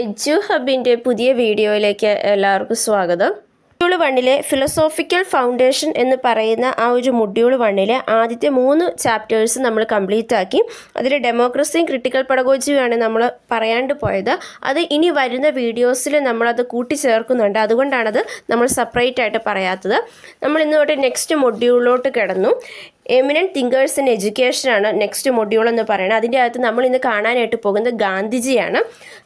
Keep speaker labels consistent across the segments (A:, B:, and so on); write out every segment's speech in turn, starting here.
A: Edu ഹബിൻ്റെ പുതിയ വീഡിയോയിലേക്ക് എല്ലാവർക്കും സ്വാഗതം. മൊഡ്യൂൾ 1 ഫിലോസോഫിക്കൽ ഫൗണ്ടേഷൻ എന്ന് പറയുന്ന ആ ഒരു മൊഡ്യൂൾ 1 ആദ്യത്തെ 3 ചാപ്റ്റേഴ്സ് നമ്മൾ കംപ്ലീറ്റ് ആക്കി. അതിൽ ഡെമോക്രസിയും ക്രിട്ടിക്കൽ പെഡഗോജിയുമാണ് നമ്മൾ പറയാണ്ട് പോയത്. അത് ഇനി വരുന്ന വീഡിയോസിൽ നമ്മളത് കൂട്ടിച്ചേർക്കുന്നുണ്ട്, അതുകൊണ്ടാണത് നമ്മൾ സെപ്പറേറ്റ് ആയിട്ട് പറയാത്തത്. നമ്മൾ ഇന്നോട്ട് നെക്സ്റ്റ് മൊഡ്യൂളിലോട്ട് കിടന്നു. എമിനൻറ്റ് തിങ്കേഴ്സ് ഇൻ എഡ്യൂക്കേഷനാണ് നെക്സ്റ്റ് മൊഡ്യൂൾ എന്ന് പറയുന്നത്. അതിൻ്റെ അകത്ത് നമ്മൾ ഇന്ന് കാണാനായിട്ട് പോകുന്നത് ഗാന്ധിജിയാണ്.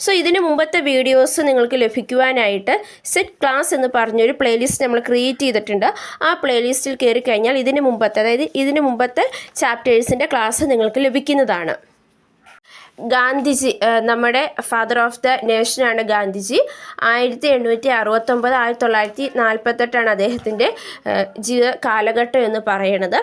A: സോ ഇതിന് മുമ്പത്തെ വീഡിയോസ് നിങ്ങൾക്ക് ലഭിക്കുവാനായിട്ട് സെറ്റ് ക്ലാസ് എന്ന് പറഞ്ഞൊരു പ്ലേലിസ്റ്റ് നമ്മൾ ക്രിയേറ്റ് ചെയ്തിട്ടുണ്ട്. ആ പ്ലേലിസ്റ്റിൽ കയറി കഴിഞ്ഞാൽ ഇതിന് മുമ്പത്തെ ചാപ്റ്റേഴ്സിൻ്റെ ക്ലാസ് നിങ്ങൾക്ക് ലഭിക്കുന്നതാണ്. ഗാന്ധിജി നമ്മുടെ ഫാദർ ഓഫ് ദ നേഷനാണ് ഗാന്ധിജി. 1869 1948 അദ്ദേഹത്തിൻ്റെ ജീവിത കാലഘട്ടം എന്ന് പറയുന്നത്.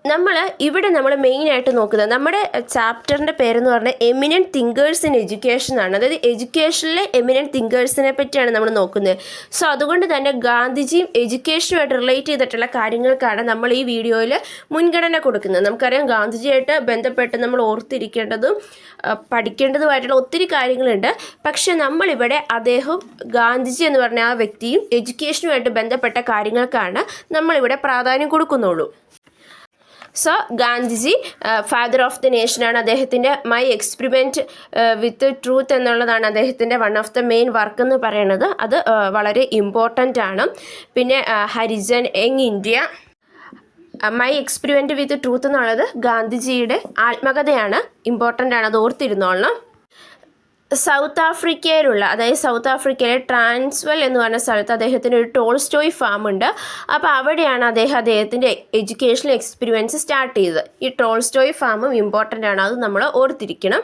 A: നമ്മൾ മെയിനായിട്ട് നോക്കുന്നത് നമ്മുടെ ചാപ്റ്ററിൻ്റെ പേരെന്ന് പറഞ്ഞാൽ എമിനൻറ്റ് തിങ്കേഴ്സ് ഇൻ എഡ്യൂക്കേഷൻ ആണ്. അതായത് എഡ്യൂക്കേഷനിലെ എമിനൻറ്റ് തിങ്കേഴ്സിനെ പറ്റിയാണ് നമ്മൾ നോക്കുന്നത്. സോ അതുകൊണ്ട് തന്നെ ഗാന്ധിജിയും എഡ്യൂക്കേഷനുമായിട്ട് റിലേറ്റ് ചെയ്തിട്ടുള്ള കാര്യങ്ങൾക്കാണ് നമ്മൾ ഈ വീഡിയോയിൽ മുൻഗണന കൊടുക്കുന്നത്. നമുക്കറിയാം ഗാന്ധിജിയായിട്ട് ബന്ധപ്പെട്ട് നമ്മൾ ഓർത്തിരിക്കേണ്ടതും പഠിക്കേണ്ടതുമായിട്ടുള്ള ഒത്തിരി കാര്യങ്ങളുണ്ട്. പക്ഷെ നമ്മളിവിടെ ഗാന്ധിജി എന്ന് പറഞ്ഞ ആ വ്യക്തിയും എഡ്യൂക്കേഷനുമായിട്ട് ബന്ധപ്പെട്ട കാര്യങ്ങൾക്കാണ് നമ്മളിവിടെ പ്രാധാന്യം കൊടുക്കുന്നുള്ളൂ. So Gandhiji father of the നേഷനാണ്. അദ്ദേഹത്തിൻ്റെ മൈ എക്സ്പെരിമെൻറ്റ് വിത്ത് ട്രൂത്ത് എന്നുള്ളതാണ് അദ്ദേഹത്തിൻ്റെ one of the main work എന്ന് പറയുന്നത്. അത് വളരെ ഇമ്പോർട്ടൻ്റ് ആണ്. പിന്നെ Harijan, young India, my experiment with truth എന്നുള്ളത് ഗാന്ധിജിയുടെ ആത്മകഥയാണ്, ഇമ്പോർട്ടൻ്റ് ആണ്, അത് ഓർത്തിരുന്നോളണം. സൗത്ത് ആഫ്രിക്കയിലെ ട്രാൻസ്വെൽ എന്ന് പറഞ്ഞ സ്ഥലത്ത് അദ്ദേഹത്തിന് ഒരു ടോൾസ്റ്റോയ് ഫാം ഉണ്ട്. അപ്പോൾ അവിടെയാണ് അദ്ദേഹത്തിൻ്റെ എഡ്യൂക്കേഷണൽ എക്സ്പെരിമെൻറ്റ്സ് സ്റ്റാർട്ട് ചെയ്തത്. ഈ ടോൾസ്റ്റോയ് ഫാമും ഇമ്പോർട്ടൻ്റ് ആണ്, അത് നമ്മൾ ഓർത്തിരിക്കണം.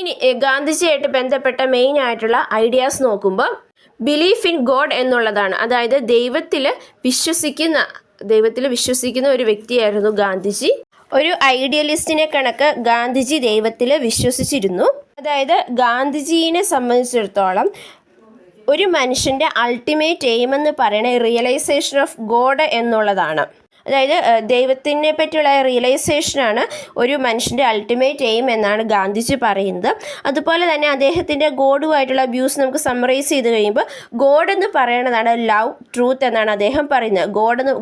A: ഇനി ഗാന്ധിജിയായിട്ട് ബന്ധപ്പെട്ട മെയിൻ ആയിട്ടുള്ള ഐഡിയാസ് നോക്കുമ്പോൾ ബിലീഫ് ഇൻ ഗോഡ് എന്നുള്ളതാണ്. അതായത് ദൈവത്തിൽ വിശ്വസിക്കുന്ന ഒരു വ്യക്തിയായിരുന്നു ഗാന്ധിജി. ഒരു ഐഡിയലിസ്റ്റിനെ കണക്ക് ഗാന്ധിജി ദൈവത്തിൽ വിശ്വസിച്ചിരുന്നു. അതായത് ഗാന്ധിജീനെ സംബന്ധിച്ചിടത്തോളം ഒരു മനുഷ്യൻ്റെ അൾട്ടിമേറ്റ് എയിം എന്ന് പറയുന്നത് റിയലൈസേഷൻ ഓഫ് ഗോഡ് എന്നുള്ളതാണ്. അതായത് ദൈവത്തിനെ പറ്റിയുള്ള റിയലൈസേഷനാണ് ഒരു മനുഷ്യൻ്റെ അൾട്ടിമേറ്റ് എയിം എന്നാണ് ഗാന്ധിജി പറയുന്നത്. അതുപോലെ തന്നെ അദ്ദേഹത്തിൻ്റെ ഗോഡുമായിട്ടുള്ള വ്യൂസ് നമുക്ക് സമ്മറൈസ് ചെയ്ത് കഴിയുമ്പോൾ ഗോഡ് എന്ന് പറയുന്നതാണ് ലവ്, ട്രൂത്ത് എന്നാണ് അദ്ദേഹം പറയുന്നത്.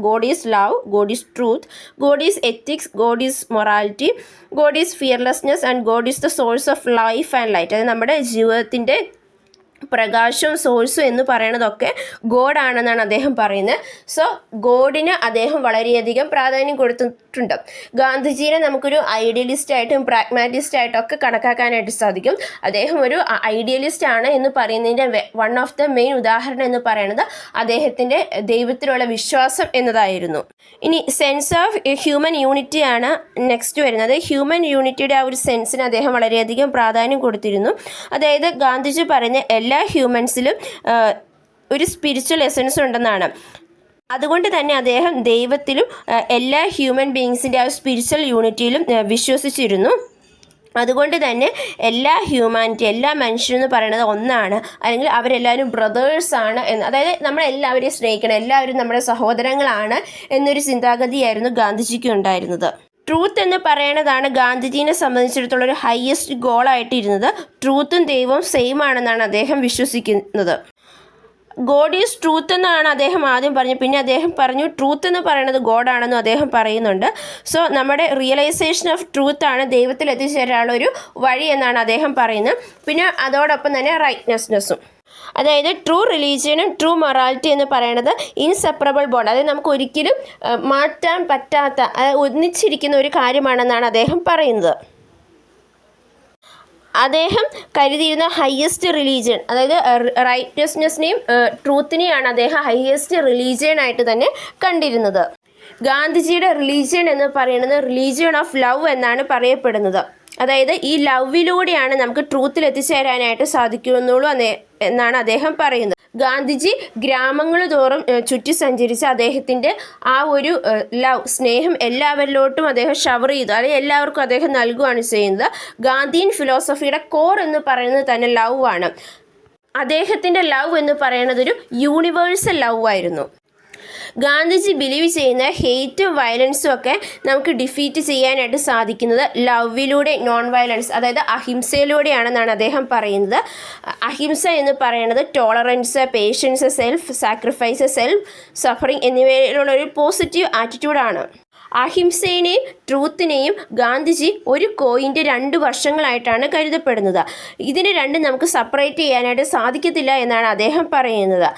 A: God is love, God is truth, God is ethics, God is morality, God is fearlessness and God is the source of life and light. അതായത് നമ്മുടെ ജീവിതത്തിൻ്റെ പ്രകാശവും സോഴ്സും എന്ന് പറയുന്നതൊക്കെ ഗോഡാണെന്നാണ് അദ്ദേഹം പറയുന്നത്. സോ ഗോഡിന് അദ്ദേഹം വളരെയധികം പ്രാധാന്യം കൊടുത്തിട്ടുണ്ട്. ഗാന്ധിജീനെ നമുക്കൊരു ഐഡിയലിസ്റ്റായിട്ടും പ്രാഗ്മാറ്റിസ്റ്റായിട്ടും ഒക്കെ കണക്കാക്കാനായിട്ട് സാധിക്കും. അദ്ദേഹം ഒരു ഐഡിയലിസ്റ്റ് ആണ് എന്ന് പറയുന്നതിൻ്റെ വൺ ഓഫ് ദ മെയിൻ ഉദാഹരണം എന്ന് പറയുന്നത് അദ്ദേഹത്തിൻ്റെ ദൈവത്തിലുള്ള വിശ്വാസം എന്നതായിരുന്നു. ഇനി സെൻസ് ഓഫ് ഹ്യൂമൻ യൂണിറ്റി ആണ് നെക്സ്റ്റ് വരുന്നത്. ഹ്യൂമൻ യൂണിറ്റിയുടെ ആ ഒരു സെൻസിന് അദ്ദേഹം വളരെയധികം പ്രാധാന്യം കൊടുത്തിരുന്നു. അതായത് ഗാന്ധിജി പറയുന്ന എല്ലാ ഹ്യൂമൻസിലും ഒരു സ്പിരിച്വൽ എസൻസ് ഉണ്ടെന്നാണ്. അതുകൊണ്ട് തന്നെ അദ്ദേഹം ദൈവത്തിലും എല്ലാ ഹ്യൂമൻ ബീയിങ്സിൻ്റെ ആ സ്പിരിച്വൽ യൂണിറ്റിയിലും വിശ്വസിച്ചിരുന്നു. അതുകൊണ്ട് തന്നെ എല്ലാ മനുഷ്യരെന്ന് പറയുന്നത് ഒന്നാണ്, അല്ലെങ്കിൽ അവരെല്ലാവരും ബ്രദേഴ്സാണ് എന്ന്, അതായത് നമ്മളെല്ലാവരെയും സ്നേഹിക്കണം, എല്ലാവരും നമ്മുടെ സഹോദരങ്ങളാണ് എന്നൊരു ചിന്താഗതിയായിരുന്നു ഗാന്ധിജിക്ക് ഉണ്ടായിരുന്നത്. ട്രൂത്ത് എന്ന് പറയുന്നതാണ് ഗാന്ധിജീനെ സംബന്ധിച്ചിടത്തോളം ഒരു ഹയസ്റ്റ് ഗോളായിട്ട് ഇരുന്നത്. ട്രൂത്തും ദൈവവും സെയിം ആണെന്നാണ് അദ്ദേഹം വിശ്വസിക്കുന്നത്. ഗോഡ് ഈസ് ട്രൂത്ത് എന്നാണ് അദ്ദേഹം ആദ്യം പറഞ്ഞു, പിന്നെ അദ്ദേഹം പറഞ്ഞു ട്രൂത്ത് എന്ന് പറയുന്നത് ഗോഡാണെന്നും അദ്ദേഹം പറയുന്നുണ്ട്. സോ നമ്മുടെ റിയലൈസേഷൻ ഓഫ് ട്രൂത്ത് ആണ് ദൈവത്തിൽ എത്തിച്ചേരാനുള്ള ഒരു വഴി എന്നാണ് അദ്ദേഹം പറയുന്നത്. പിന്നെ അതോടൊപ്പം തന്നെ റൈറ്റ്നെസ്സും, അതായത് ട്രൂ റിലീജിയനും ട്രൂ മൊറാലിറ്റി എന്ന് പറയുന്നത് ഇൻസെപ്പറബിൾ ബോണ്ട്, അതായത് നമുക്ക് ഒരിക്കലും മാറ്റാൻ പറ്റാത്ത ഒന്നിച്ചിരിക്കുന്ന ഒരു കാര്യമാണെന്നാണ് അദ്ദേഹം പറയുന്നത്. അദ്ദേഹം കരുതിയിരുന്ന ഹയസ്റ്റ് റിലീജിയൻ, അതായത് റൈറ്റ്നെസ്നെയും ട്രൂത്തിനെയാണ് അദ്ദേഹം ഹയസ്റ്റ് റിലീജിയനായിട്ട് തന്നെ കണ്ടിരുന്നത്. ഗാന്ധിജിയുടെ റിലീജിയൻ എന്ന് പറയുന്നത് റിലീജിയൻ ഓഫ് ലവ് എന്നാണ് പറയപ്പെടുന്നത്. അതായത് ഈ ലവിലൂടെയാണ് നമുക്ക് ട്രൂത്തിൽ എത്തിച്ചേരാനായിട്ട് സാധിക്കുന്നുള്ളൂ എന്നാണ് അദ്ദേഹം പറയുന്നത്. ഗാന്ധിജി ഗ്രാമങ്ങൾ തോറും ചുറ്റി സഞ്ചരിച്ച് അദ്ദേഹത്തിൻ്റെ ആ ഒരു സ്നേഹം എല്ലാവരിലോട്ടും അദ്ദേഹം ഷവർ ചെയ്തു, അല്ലെങ്കിൽ എല്ലാവർക്കും അദ്ദേഹം നൽകുകയാണ് ചെയ്യുന്നത്. ഗാന്ധിയൻ ഫിലോസഫിയുടെ കോർ എന്ന് പറയുന്നത് തന്നെ ലവ് ആണ്. അദ്ദേഹത്തിൻ്റെ ലവ് എന്ന് പറയുന്നത് ഒരു യൂണിവേഴ്സൽ ലവ് ആയിരുന്നു. ഗാന്ധിജി ബിലീവ് ചെയ്യുന്ന ഹെയ്റ്റും വയലൻസും ഒക്കെ നമുക്ക് ഡിഫീറ്റ് ചെയ്യാനായിട്ട് സാധിക്കുന്നത് ലവിലൂടെ, നോൺ വയലൻസ് അതായത് അഹിംസയിലൂടെയാണെന്നാണ് അദ്ദേഹം പറയുന്നത്. അഹിംസ എന്ന് പറയുന്നത് tolerance, patience, self sacrifice, self suffering എന്നിവയിലുള്ള ഒരു പോസിറ്റീവ് ആറ്റിറ്റ്യൂഡാണ്. അഹിംസയെയും ട്രൂത്തിനെയും ഗാന്ധിജി ഒരു കോയിൻ്റെ 2 വശങ്ങളായിട്ടാണ് കരുതപ്പെടുന്നത്. ഇതിനെ രണ്ടും നമുക്ക് സെപ്പറേറ്റ് ചെയ്യാനായിട്ട് സാധിക്കത്തില്ല എന്നാണ് അദ്ദേഹം പറയുന്നത്.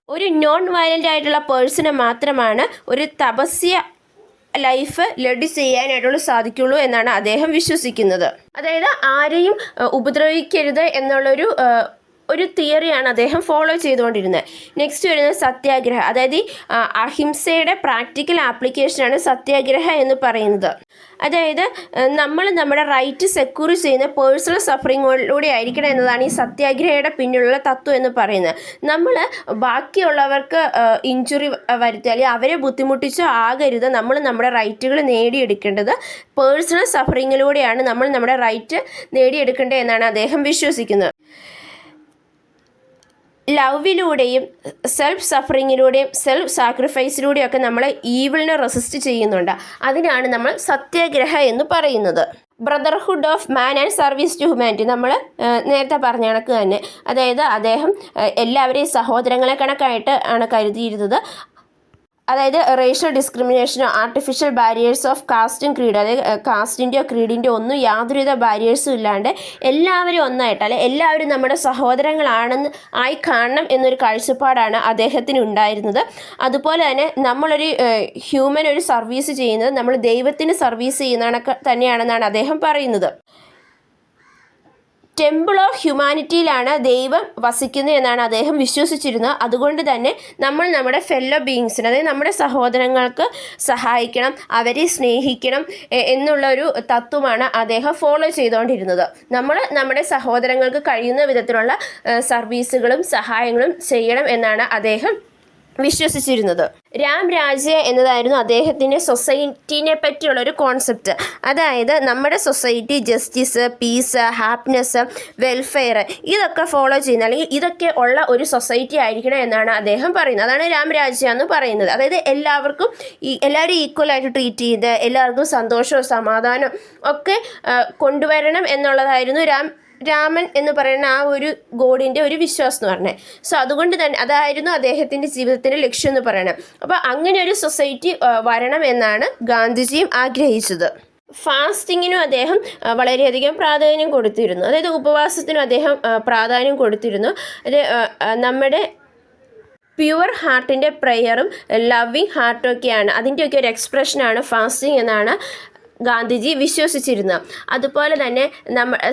A: ഒരു നോൺ വയലൻ്റ് ആയിട്ടുള്ള പേഴ്സണ് മാത്രമാണ് ഒരു തപസ്യ ലൈഫ് ലീഡ് ചെയ്യാനായിട്ടുള്ള സാധിക്കുള്ളൂ എന്നാണ് അദ്ദേഹം വിശ്വസിക്കുന്നത്. അതായത് ആരെയും ഉപദ്രവിക്കരുത് എന്നുള്ളൊരു തിയറിയാണ് അദ്ദേഹം ഫോളോ ചെയ്തുകൊണ്ടിരുന്നത്. നെക്സ്റ്റ് വരുന്നത് സത്യാഗ്രഹ. അതായത് ഈ അഹിംസയുടെ പ്രാക്ടിക്കൽ ആപ്ലിക്കേഷനാണ് സത്യാഗ്രഹ എന്ന് പറയുന്നത്. അതായത് നമ്മൾ നമ്മുടെ റൈറ്റ് സെക്യൂർ ചെയ്യുന്ന പേഴ്സണൽ സഫറിങ്ങിലൂടെ ആയിരിക്കണം എന്നതാണ് ഈ സത്യാഗ്രഹയുടെ പിന്നിലുള്ള തത്വം എന്ന് പറയുന്നത്. നമ്മൾ ബാക്കിയുള്ളവർക്ക് ഇഞ്ചുറി വരുത്തുക അല്ലെങ്കിൽ അവരെ ബുദ്ധിമുട്ടിച്ചോ ആകരുത്. നമ്മൾ നമ്മുടെ റൈറ്റുകൾ നേടിയെടുക്കേണ്ടത് പേഴ്സണൽ സഫറിങ്ങിലൂടെയാണ് നമ്മൾ നമ്മുടെ റൈറ്റ് നേടിയെടുക്കേണ്ടത് എന്നാണ് അദ്ദേഹം വിശ്വസിക്കുന്നത്. ലവിലൂടെയും സെൽഫ് സഫറിങ്ങിലൂടെയും സെൽഫ് സാക്രിഫൈസിലൂടെയൊക്കെ നമ്മൾ ഈവിളിനെ റെസിസ്റ്റ് ചെയ്യുന്നുണ്ട്. അതിനാണ് നമ്മൾ സത്യാഗ്രഹ എന്ന് പറയുന്നത്. Brotherhood of man and service to humanity നമ്മൾ നേരത്തെ പറഞ്ഞ കണക്ക് തന്നെ. അതായത് അദ്ദേഹം എല്ലാവരെയും സഹോദരങ്ങളെ കണക്കായിട്ട് ആണ് കരുതിയിരുന്നത്. അതായത് റേഷ്യൽ ഡിസ്ക്രിമിനേഷനോ ആർട്ടിഫിഷ്യൽ ബാരിയേഴ്സ് ഓഫ് കാസ്റ്റും ക്രീഡ്, അതായത് കാസ്റ്റിൻ്റെയോ ക്രീഡിൻ്റെയോ ഒന്നും യാതൊരുവിധ ബാരിയേഴ്സും ഇല്ലാണ്ട് എല്ലാവരും ഒന്നായിട്ട് അല്ലെ എല്ലാവരും നമ്മുടെ സഹോദരങ്ങളാണെന്ന് ആയി കാണണം എന്നൊരു കാഴ്ചപ്പാടാണ് അദ്ദേഹത്തിന് ഉണ്ടായിരുന്നത്. അതുപോലെ തന്നെ നമ്മളൊരു ഹ്യൂമൻ ഒരു സർവീസ് ചെയ്യുന്നത് നമ്മൾ ദൈവത്തിന് സർവീസ് ചെയ്യുന്ന തന്നെയാണെന്നാണ് അദ്ദേഹം പറയുന്നത്. ടെമ്പിൾ ഓഫ് ഹ്യൂമാനിറ്റിയിലാണ് ദൈവം വസിക്കുന്നത് എന്നാണ് അദ്ദേഹം വിശ്വസിച്ചിരുന്നത്. അതുകൊണ്ട് തന്നെ നമ്മൾ നമ്മുടെ ഫെല്ലോ ബീയിങ്സിന്, അതായത് നമ്മുടെ സഹോദരങ്ങൾക്ക് സഹായിക്കണം, അവരെ സ്നേഹിക്കണം എന്നുള്ളൊരു തത്വമാണ് അദ്ദേഹം ഫോളോ ചെയ്തുകൊണ്ടിരുന്നത്. നമ്മൾ നമ്മുടെ സഹോദരങ്ങൾക്ക് കഴിയുന്ന വിധത്തിലുള്ള സർവീസുകളും സഹായങ്ങളും ചെയ്യണം എന്നാണ് അദ്ദേഹം വിശ്വസിച്ചിരുന്നത്. രാം രാജ്യ എന്നതായിരുന്നു അദ്ദേഹത്തിൻ്റെ സൊസൈറ്റീനെ പറ്റിയുള്ളൊരു കോൺസെപ്റ്റ്. അതായത് നമ്മുടെ society justice, peace, happiness, welfare ഇതൊക്കെ ഫോളോ ചെയ്യുന്ന അല്ലെങ്കിൽ ഇതൊക്കെ ഉള്ള ഒരു സൊസൈറ്റി ആയിരിക്കണം എന്നാണ് അദ്ദേഹം പറയുന്നത്. അതാണ് രാം രാജ്യ എന്ന് പറയുന്നത്. അതായത് എല്ലാവരും ഈക്വലായിട്ട് ട്രീറ്റ് ചെയ്ത് എല്ലാവർക്കും സന്തോഷവും സമാധാനവും ഒക്കെ കൊണ്ടുവരണം എന്നുള്ളതായിരുന്നു രാമൻ എന്ന് പറയുന്ന ആ ഒരു ഗോഡിൻ്റെ ഒരു വിശ്വാസം എന്ന് പറഞ്ഞത്. സോ അതുകൊണ്ട് തന്നെ അതായിരുന്നു അദ്ദേഹത്തിൻ്റെ ജീവിതത്തിൻ്റെ ലക്ഷ്യം എന്ന് പറയുന്നത്. അപ്പോൾ അങ്ങനെ ഒരു സൊസൈറ്റി വരണം എന്നാണ് ഗാന്ധിജിയും ആഗ്രഹിച്ചത്. ഫാസ്റ്റിങ്ങിനും അദ്ദേഹം വളരെയധികം പ്രാധാന്യം കൊടുത്തിരുന്നു. അതായത് ഉപവാസത്തിനും അദ്ദേഹം പ്രാധാന്യം കൊടുത്തിരുന്നു. അത് നമ്മുടെ പ്യുവർ ഹാർട്ടിൻ്റെ പ്രെയറും ലവിങ് ഹാർട്ടും ഒക്കെയാണ്, അതിൻ്റെയൊക്കെ ഒരു എക്സ്പ്രഷനാണ് ഫാസ്റ്റിംഗ് എന്നാണ് ഗാന്ധിജി വിശ്വസിച്ചിരുന്നത്. അതുപോലെ തന്നെ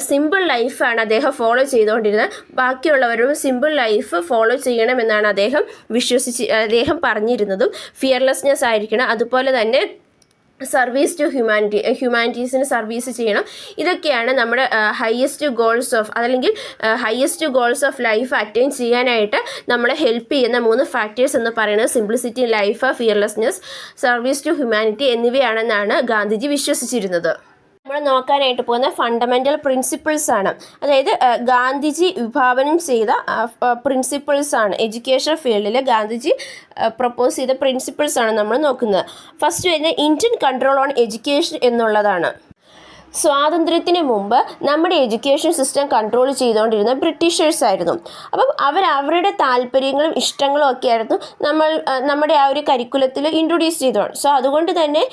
A: സിമ്പിൾ ലൈഫാണ് അദ്ദേഹം ഫോളോ ചെയ്തുകൊണ്ടിരുന്നത്. ബാക്കിയുള്ളവരും സിമ്പിൾ ലൈഫ് ഫോളോ ചെയ്യണമെന്നാണ് അദ്ദേഹം പറഞ്ഞിരുന്നതും. ഫിയർലെസ്നെസ് ആയിരിക്കണം. അതുപോലെ തന്നെ സർവീസ് ടു ഹ്യൂമാനിറ്റീസിന് സർവീസ് ചെയ്യണം. ഇതൊക്കെയാണ് നമ്മുടെ highest goals of life attain ചെയ്യാനായിട്ട് നമ്മളെ ഹെൽപ്പ് ചെയ്യുന്ന 3 ഫാക്ടേഴ്സ് എന്ന് പറയുന്നത് simplicity in life, fearlessness, service to humanity എന്നിവയാണെന്നാണ് ഗാന്ധിജി വിശ്വസിച്ചിരുന്നത്. നമ്മൾ നോക്കാനായിട്ട് പോകുന്ന ഫണ്ടമെൻ്റൽ പ്രിൻസിപ്പിൾസ് ആണ്. അതായത് ഗാന്ധിജി വിഭാവനം ചെയ്ത പ്രിൻസിപ്പിൾസ് ആണ്. എഡ്യൂക്കേഷൻ ഫീൽഡിൽ ഗാന്ധിജി പ്രപ്പോസ് ചെയ്ത പ്രിൻസിപ്പിൾസ് ആണ് നമ്മൾ നോക്കുന്നത്. ഫസ്റ്റ് വരുന്നത് ഇന്ത്യൻ കൺട്രോൾ ഓൺ എഡ്യൂക്കേഷൻ എന്നുള്ളതാണ്. സ്വാതന്ത്ര്യത്തിന് മുമ്പ് നമ്മുടെ എഡ്യൂക്കേഷൻ സിസ്റ്റം കൺട്രോൾ ചെയ്തുകൊണ്ടിരുന്ന ബ്രിട്ടീഷേഴ്സ് ആയിരുന്നു. അപ്പം അവരുടെ താല്പര്യങ്ങളും ഇഷ്ടങ്ങളും ഒക്കെ ആയിരുന്നു നമ്മുടെ ആ ഒരു കരിക്കുലത്തിൽ ഇൻട്രൊഡ്യൂസ് ചെയ്തതാണ്. സോ അതുകൊണ്ട് തന്നെ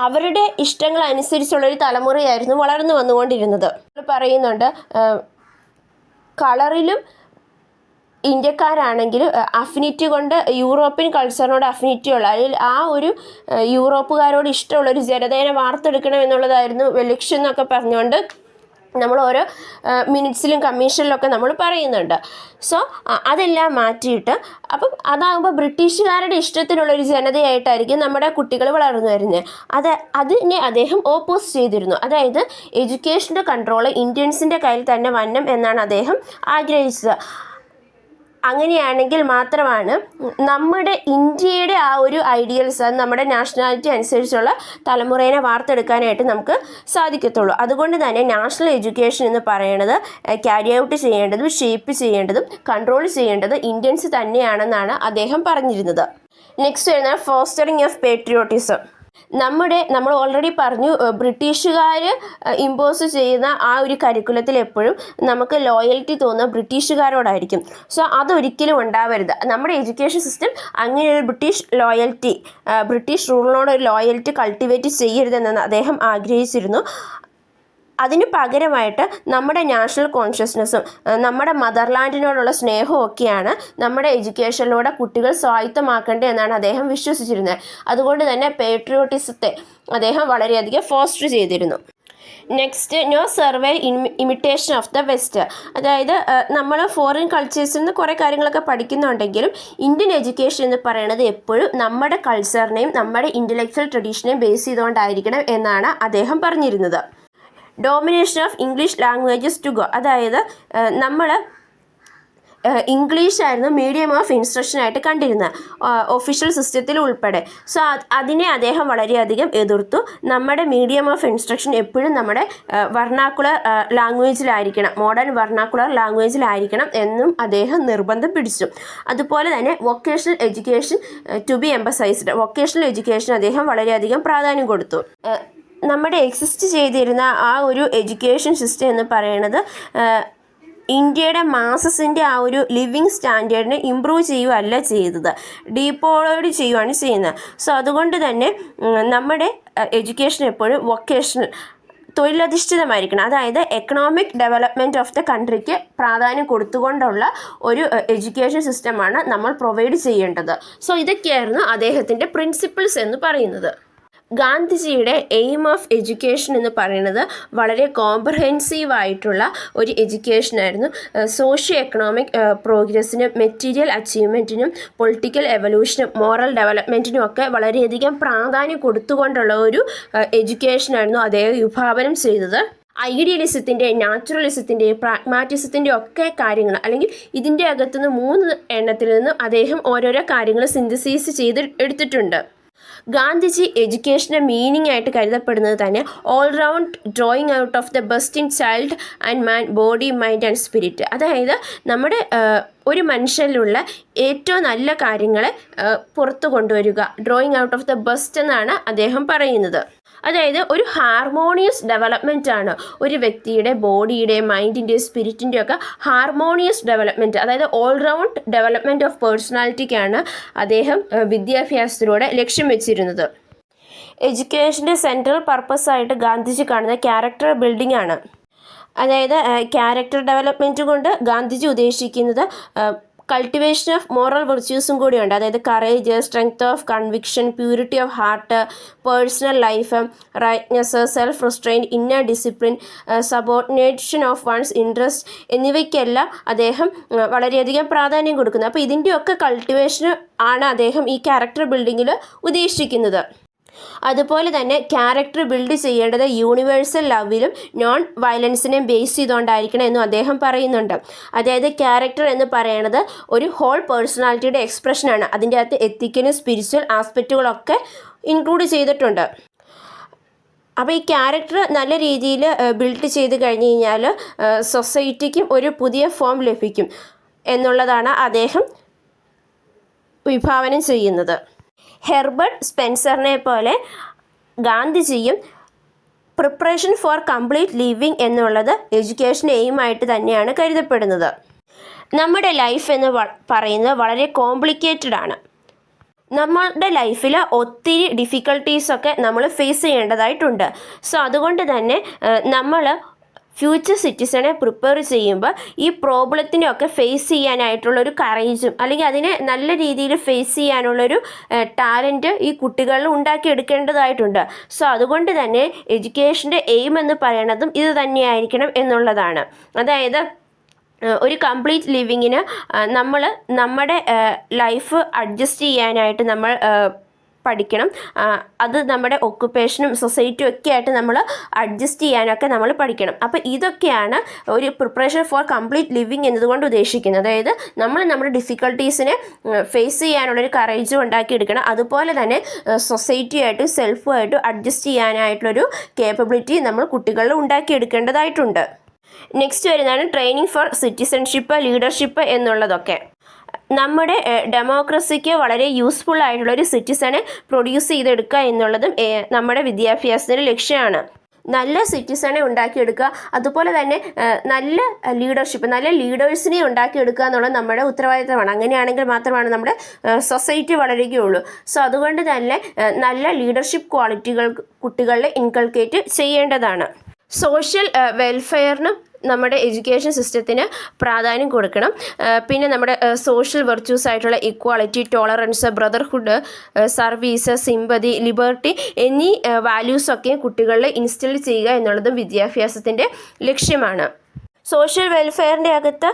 A: അവരുടെ ഇഷ്ടങ്ങളനുസരിച്ചുള്ളൊരു തലമുറയായിരുന്നു വളർന്നു വന്നുകൊണ്ടിരുന്നത്. പറയുന്നുണ്ട് കളറിലും ഇന്ത്യക്കാരാണെങ്കിൽ അഫിനിറ്റി കൊണ്ട് യൂറോപ്യൻ കൾച്ചറിനോട് അഫിനിറ്റി ഉള്ള അല്ലെങ്കിൽ ആ ഒരു യൂറോപ്പുകാരോട് ഇഷ്ടമുള്ളൊരു ജനതയെ വാർത്തെടുക്കണം എന്നുള്ളതായിരുന്നു ലക്ഷ്യം എന്നൊക്കെ പറഞ്ഞുകൊണ്ട് നമ്മൾ ഓരോ മിനിറ്റ്സിലും കമ്മീഷനിലൊക്കെ നമ്മൾ പറയുന്നുണ്ട്. സോ അതെല്ലാം മാറ്റിയിട്ട് അപ്പം അതാകുമ്പോൾ ബ്രിട്ടീഷുകാരുടെ ഇഷ്ടത്തിനുള്ളൊരു ജനതയായിട്ടായിരിക്കും നമ്മുടെ കുട്ടികൾ വളർന്നു വരുന്നത്. അതിനെ അദ്ദേഹം ഓപ്പോസ് ചെയ്തിരുന്നു. അതായത് എഡ്യൂക്കേഷൻ്റെ കൺട്രോൾ ഇന്ത്യൻസിൻ്റെ കയ്യിൽ തന്നെ വരണം എന്നാണ് അദ്ദേഹം ആഗ്രഹിച്ചത്. അങ്ങനെയാണെങ്കിൽ മാത്രമാണ് നമ്മുടെ ഇന്ത്യയുടെ ആ ഒരു ഐഡിയൽസ്, അത് നമ്മുടെ നാഷണാലിറ്റി അനുസരിച്ചുള്ള തലമുറയെ വാർത്തെടുക്കാനായിട്ട് നമുക്ക് സാധിക്കത്തുള്ളൂ. അതുകൊണ്ട് തന്നെ നാഷണൽ എഡ്യൂക്കേഷൻ എന്ന് പറയുന്നത് ക്യാരി ഔട്ട് ചെയ്യേണ്ടതും ഷേപ്പ് ചെയ്യേണ്ടതും കൺട്രോൾ ചെയ്യേണ്ടത് ഇന്ത്യൻസ് തന്നെയാണെന്നാണ് അദ്ദേഹം പറഞ്ഞിരുന്നത്. നെക്സ്റ്റ് വരുന്നത് ഫോസ്റ്ററിങ് ഓഫ് പേട്രിയോട്ടിസം. നമ്മൾ ഓൾറെഡി പറഞ്ഞു, ബ്രിട്ടീഷുകാർ ഇമ്പോസ് ചെയ്യുന്ന ആ ഒരു കരിക്കുലത്തിൽ എപ്പോഴും നമുക്ക് ലോയൽറ്റി തോന്നുക ബ്രിട്ടീഷുകാരോടായിരിക്കും. സോ അതൊരിക്കലും ഉണ്ടാവരുത്. നമ്മുടെ എഡ്യൂക്കേഷൻ സിസ്റ്റം അങ്ങനെ ഒരു ബ്രിട്ടീഷ് റൂളിനോട് ഒരു ലോയൽറ്റി കൾട്ടിവേറ്റ് ചെയ്യരുതെന്ന് അദ്ദേഹം ആഗ്രഹിച്ചിരുന്നു. അതിന് പകരമായിട്ട് നമ്മുടെ നാഷണൽ കോൺഷ്യസ്നെസ്സും നമ്മുടെ മദർലാൻഡിനോടുള്ള സ്നേഹവും ഒക്കെയാണ് നമ്മുടെ എഡ്യൂക്കേഷനിലൂടെ കുട്ടികൾ സ്വായത്തമാക്കേണ്ടത് എന്നാണ് അദ്ദേഹം വിശ്വസിച്ചിരുന്നത്. അതുകൊണ്ട് തന്നെ പേട്രിയോട്ടിസത്തെ അദ്ദേഹം വളരെയധികം ഫോസ്റ്റർ ചെയ്തിരുന്നു. Next, no servile imitation of the west. അതായത് നമ്മൾ ഫോറിൻ കൾച്ചേഴ്സിൽ നിന്ന് കുറേ കാര്യങ്ങളൊക്കെ പഠിക്കുന്നുണ്ടെങ്കിലും ഇന്ത്യൻ എഡ്യൂക്കേഷൻ എന്ന് പറയുന്നത് എപ്പോഴും നമ്മുടെ കൾച്ചറിനെയും നമ്മുടെ ഇൻ്റലക്ച്വൽ ട്രഡീഷനെയും ബേസ് ചെയ്തുകൊണ്ടായിരിക്കണം എന്നാണ് അദ്ദേഹം പറഞ്ഞിരുന്നത്. Domination of English languages to go. അതായത് നമ്മൾ ഇംഗ്ലീഷായിരുന്നു മീഡിയം ഓഫ് ഇൻസ്ട്രക്ഷനായിട്ട് കണ്ടിരുന്നത് ഒഫീഷ്യൽ സിസ്റ്റത്തിൽ ഉൾപ്പെടെ. സോ അതിനെ അദ്ദേഹം വളരെയധികം എതിർത്തു. നമ്മുടെ മീഡിയം ഓഫ് ഇൻസ്ട്രക്ഷൻ എപ്പോഴും നമ്മുടെ വർണാക്കുലർ ലാംഗ്വേജിലായിരിക്കണം, മോഡേൺ വർണാക്കുലർ ലാംഗ്വേജിലായിരിക്കണം എന്നും അദ്ദേഹം നിർബന്ധം പിടിച്ചു. അതുപോലെ തന്നെ vocational education to be emphasised. Vocational education അദ്ദേഹം വളരെയധികം പ്രാധാന്യം കൊടുത്തു. നമ്മുടെ എക്സിസ്റ്റ് ചെയ്തിരുന്ന ആ ഒരു എഡ്യൂക്കേഷൻ സിസ്റ്റം എന്ന് പറയുന്നത് ഇന്ത്യയുടെ മാസസിൻ്റെ ആ ഒരു ലിവിങ് സ്റ്റാൻഡേർഡിനെ ഇമ്പ്രൂവ് ചെയ്യുകയല്ല ചെയ്തത്, ഡീപ്പോളോഡ് ചെയ്യുകയാണ് ചെയ്യുന്നത്. സോ അതുകൊണ്ട് തന്നെ നമ്മുടെ എഡ്യൂക്കേഷൻ എപ്പോഴും വൊക്കേഷണൽ, തൊഴിലധിഷ്ഠിതമായിരിക്കണം. അതായത് എക്കണോമിക് ഡെവലപ്മെൻറ്റ് ഓഫ് ദ കൺട്രിക്ക് പ്രാധാന്യം കൊടുത്തുകൊണ്ടുള്ള ഒരു എഡ്യൂക്കേഷൻ സിസ്റ്റമാണ് നമ്മൾ പ്രൊവൈഡ് ചെയ്യേണ്ടത്. സോ ഇതൊക്കെയായിരുന്നു അദ്ദേഹത്തിൻ്റെ പ്രിൻസിപ്പിൾസ് എന്ന് പറയുന്നത്. ഗാന്ധിജിയുടെ എയിം ഓഫ് എഡ്യൂക്കേഷൻ എന്ന് പറയുന്നത് വളരെ കോംപ്രഹെൻസീവ് ആയിട്ടുള്ള ഒരു എഡ്യൂക്കേഷനായിരുന്നു. സോഷ്യോ എക്കണോമിക് പ്രോഗ്രസ്സിനും മെറ്റീരിയൽ അച്ചീവ്മെൻറ്റിനും പൊളിറ്റിക്കൽ എവല്യൂഷനും മോറൽ ഡെവലപ്മെൻറ്റിനും ഒക്കെ വളരെയധികം പ്രാധാന്യം കൊടുത്തുകൊണ്ടുള്ള ഒരു എഡ്യൂക്കേഷനായിരുന്നു അദ്ദേഹം വിഭാവനം ചെയ്തത്. ഐഡിയലിസത്തിൻ്റെ, നാച്ചുറലിസത്തിൻ്റെ, പ്രാഗ്മാറ്റിസത്തിൻ്റെ ഒക്കെ കാര്യങ്ങൾ, അല്ലെങ്കിൽ ഇതിൻ്റെ അകത്തുനിന്ന് 3 എണ്ണത്തിൽ നിന്നും അദ്ദേഹം ഓരോരോ കാര്യങ്ങൾ സിന്തസൈസ് ചെയ്ത് എടുത്തിട്ടുണ്ട്. ഗാന്ധിജി എഡ്യൂക്കേഷൻ്റെ മീനിങ് ആയിട്ട് കരുതപ്പെടുന്നത് തന്നെ all round drawing out of the best in child and man, body, mind and spirit. അതായത് നമ്മുടെ ഒരു മനുഷ്യനിലുള്ള ഏറ്റവും നല്ല കാര്യങ്ങളെ പുറത്തു കൊണ്ടുവരിക, drawing out of the best എന്നാണ് അദ്ദേഹം പറയുന്നത്. അതായത് ഒരു ഹാർമോണിയസ് ഡെവലപ്മെൻ്റ് ആണ് ഒരു വ്യക്തിയുടെ ബോഡിയുടെ, മൈൻഡിൻ്റെ, സ്പിരിറ്റിൻ്റെ ഒക്കെ ഹാർമോണിയസ് ഡെവലപ്മെൻറ്റ്, അതായത് ഓൾ റൗണ്ട് ഡെവലപ്മെൻറ്റ് ഓഫ് പേഴ്സണാലിറ്റിക്കാണ് അദ്ദേഹം വിദ്യാഭ്യാസത്തിലൂടെ ലക്ഷ്യം വെച്ചിരുന്നത്. എഡ്യൂക്കേഷൻ്റെ സെൻട്രൽ പർപ്പസായിട്ട് ഗാന്ധിജി കാണുന്ന ക്യാരക്ടർ ബിൽഡിംഗ് ആണ്. അതായത് ക്യാരക്ടർ ഡെവലപ്മെൻറ്റ് കൊണ്ട് ഗാന്ധിജി ഉദ്ദേശിക്കുന്നത് കൾട്ടിവേഷൻ ഓഫ് മോറൽ വിർച്യൂസും കൂടിയുണ്ട്. അതായത് courage, strength of conviction, purity of heart, personal life, rightness, self restraint, inner discipline, subordination of one's interest എന്നിവയ്ക്കെല്ലാം അദ്ദേഹം വളരെയധികം പ്രാധാന്യം കൊടുക്കുന്നത്. അപ്പോൾ ഇതിൻ്റെയൊക്കെ കൾട്ടിവേഷന് ആണ് അദ്ദേഹം ഈ ക്യാരക്ടർ ബിൽഡിങ്ങിൽ ഉദ്ദേശിക്കുന്നത്. അതുപോലെ തന്നെ ക്യാരക്ടർ ബിൽഡ് ചെയ്യേണ്ടത് യൂണിവേഴ്സൽ ലവിലും നോൺ വയലൻസിനെയും ബേസ് ചെയ്തുകൊണ്ടായിരിക്കണം എന്നും അദ്ദേഹം പറയുന്നുണ്ട്. അതായത് ക്യാരക്ടർ എന്ന് പറയുന്നത് ഒരു ഹോൾ പേഴ്സണാലിറ്റിയുടെ എക്സ്പ്രഷനാണ്. അതിൻ്റെ അകത്ത് എത്തിക്കലും സ്പിരിച്വൽ ആസ്പെക്റ്റുകളൊക്കെ ഇൻക്ലൂഡ് ചെയ്തിട്ടുണ്ട്. അപ്പോൾ ഈ ക്യാരക്ടർ നല്ല രീതിയിൽ ബിൽഡ് ചെയ്ത് കഴിഞ്ഞ് കഴിഞ്ഞാൽ സൊസൈറ്റിക്കും ഒരു പുതിയ ഫോം ലഭിക്കും എന്നുള്ളതാണ് അദ്ദേഹം വിഭാവനം ചെയ്യുന്നത്. ഹെർബർട്ട് സ്പെൻസറിനെ പോലെ ഗാന്ധിജിയും പ്രിപ്പറേഷൻ ഫോർ കംപ്ലീറ്റ് ലിവിങ് എന്നുള്ളത് എഡ്യൂക്കേഷൻ എയിമായിട്ട് തന്നെയാണ് കരുതപ്പെടുന്നത്. നമ്മുടെ ലൈഫ് എന്ന് പറയുന്നത് വളരെ കോംപ്ലിക്കേറ്റഡ് ആണ്. നമ്മളുടെ ലൈഫിൽ ഒത്തിരി ഡിഫിക്കൽട്ടീസൊക്കെ നമ്മൾ ഫേസ് ചെയ്യേണ്ടതായിട്ടുണ്ട്. സോ അതുകൊണ്ട് തന്നെ നമ്മൾ ഫ്യൂച്ചർ സിറ്റിസണെ പ്രിപ്പയർ ചെയ്യുമ്പോൾ ഈ പ്രോബ്ലത്തിനെയൊക്കെ ഫേസ് ചെയ്യാനായിട്ടുള്ളൊരു കറേജും അല്ലെങ്കിൽ അതിനെ നല്ല രീതിയിൽ ഫേസ് ചെയ്യാനുള്ളൊരു ടാലൻറ്റ് ഈ കുട്ടികളിൽ ഉണ്ടാക്കിയെടുക്കേണ്ടതായിട്ടുണ്ട്. സോ അതുകൊണ്ട് തന്നെ എഡ്യൂക്കേഷൻ്റെ എയിം എന്ന് പറയണതും ഇത് തന്നെയായിരിക്കണം എന്നുള്ളതാണ്. അതായത് ഒരു കംപ്ലീറ്റ് ലിവിങ്ങിന് നമ്മൾ നമ്മുടെ ലൈഫ് അഡ്ജസ്റ്റ് ചെയ്യാനായിട്ട് നമ്മൾ പഠിക്കണം. അത് നമ്മുടെ ഒക്കുപ്പേഷനും സൊസൈറ്റിയും ഒക്കെ ആയിട്ട് നമ്മൾ അഡ്ജസ്റ്റ് ചെയ്യാനൊക്കെ നമ്മൾ പഠിക്കണം. അപ്പോൾ ഇതൊക്കെയാണ് ഒരു പ്രിപ്പറേഷൻ ഫോർ കംപ്ലീറ്റ് ലിവിങ് എന്നതുകൊണ്ട് ഉദ്ദേശിക്കുന്നത്. അതായത് നമ്മൾ നമ്മുടെ ഡിഫിക്കൽട്ടീസിനെ ഫേസ് ചെയ്യാനുള്ളൊരു കറേജും ഉണ്ടാക്കിയെടുക്കണം. അതുപോലെ തന്നെ സൊസൈറ്റിയായിട്ടും സെൽഫുമായിട്ടും അഡ്ജസ്റ്റ് ചെയ്യാനായിട്ടുള്ളൊരു കേപ്പബിലിറ്റി നമ്മൾ കുട്ടികളിൽ ഉണ്ടാക്കിയെടുക്കേണ്ടതായിട്ടുണ്ട്. നെക്സ്റ്റ് വരുന്നതാണ് ട്രെയിനിങ് ഫോർ സിറ്റിസൺഷിപ്പ്, ലീഡർഷിപ്പ് എന്നുള്ളതൊക്കെ. നമ്മുടെ ഡെമോക്രസിക്ക് വളരെ യൂസ്ഫുൾ ആയിട്ടുള്ള ഒരു സിറ്റിസനെ പ്രൊഡ്യൂസ് ചെയ്തെടുക്കുക എന്നുള്ളതും നമ്മുടെ വിദ്യാഭ്യാസത്തിൻ്റെ ലക്ഷ്യമാണ്. നല്ല സിറ്റിസണെ ഉണ്ടാക്കിയെടുക്കുക, അതുപോലെ തന്നെ നല്ല ലീഡർഷിപ്പ്, നല്ല ലീഡേഴ്സിനെ ഉണ്ടാക്കിയെടുക്കുക എന്നുള്ളത് നമ്മുടെ ഉത്തരവാദിത്തമാണ്. അങ്ങനെയാണെങ്കിൽ മാത്രമാണ് നമ്മുടെ സൊസൈറ്റി വളരുകയുള്ളൂ. സോ അതുകൊണ്ട് തന്നെ നല്ല ലീഡർഷിപ്പ് ക്വാളിറ്റികൾ കുട്ടികളിൽ ഇൻകൾക്കേറ്റ് ചെയ്യേണ്ടതാണ്. സോഷ്യൽ വെൽഫെയറിനും നമ്മുടെ എഡ്യൂക്കേഷൻ സിസ്റ്റത്തിന് പ്രാധാന്യം കൊടുക്കണം. പിന്നെ നമ്മുടെ സോഷ്യൽ വെർച്യൂസ് ആയിട്ടുള്ള equality, tolerance, brotherhood, service, sympathy, liberty എന്നീ വാല്യൂസൊക്കെ കുട്ടികളിൽ ഇൻസ്റ്റിൽ ചെയ്യുക എന്നുള്ളതും വിദ്യാഭ്യാസത്തിൻ്റെ ലക്ഷ്യമാണ്. സോഷ്യൽ വെൽഫെയറിൻ്റെ അകത്ത്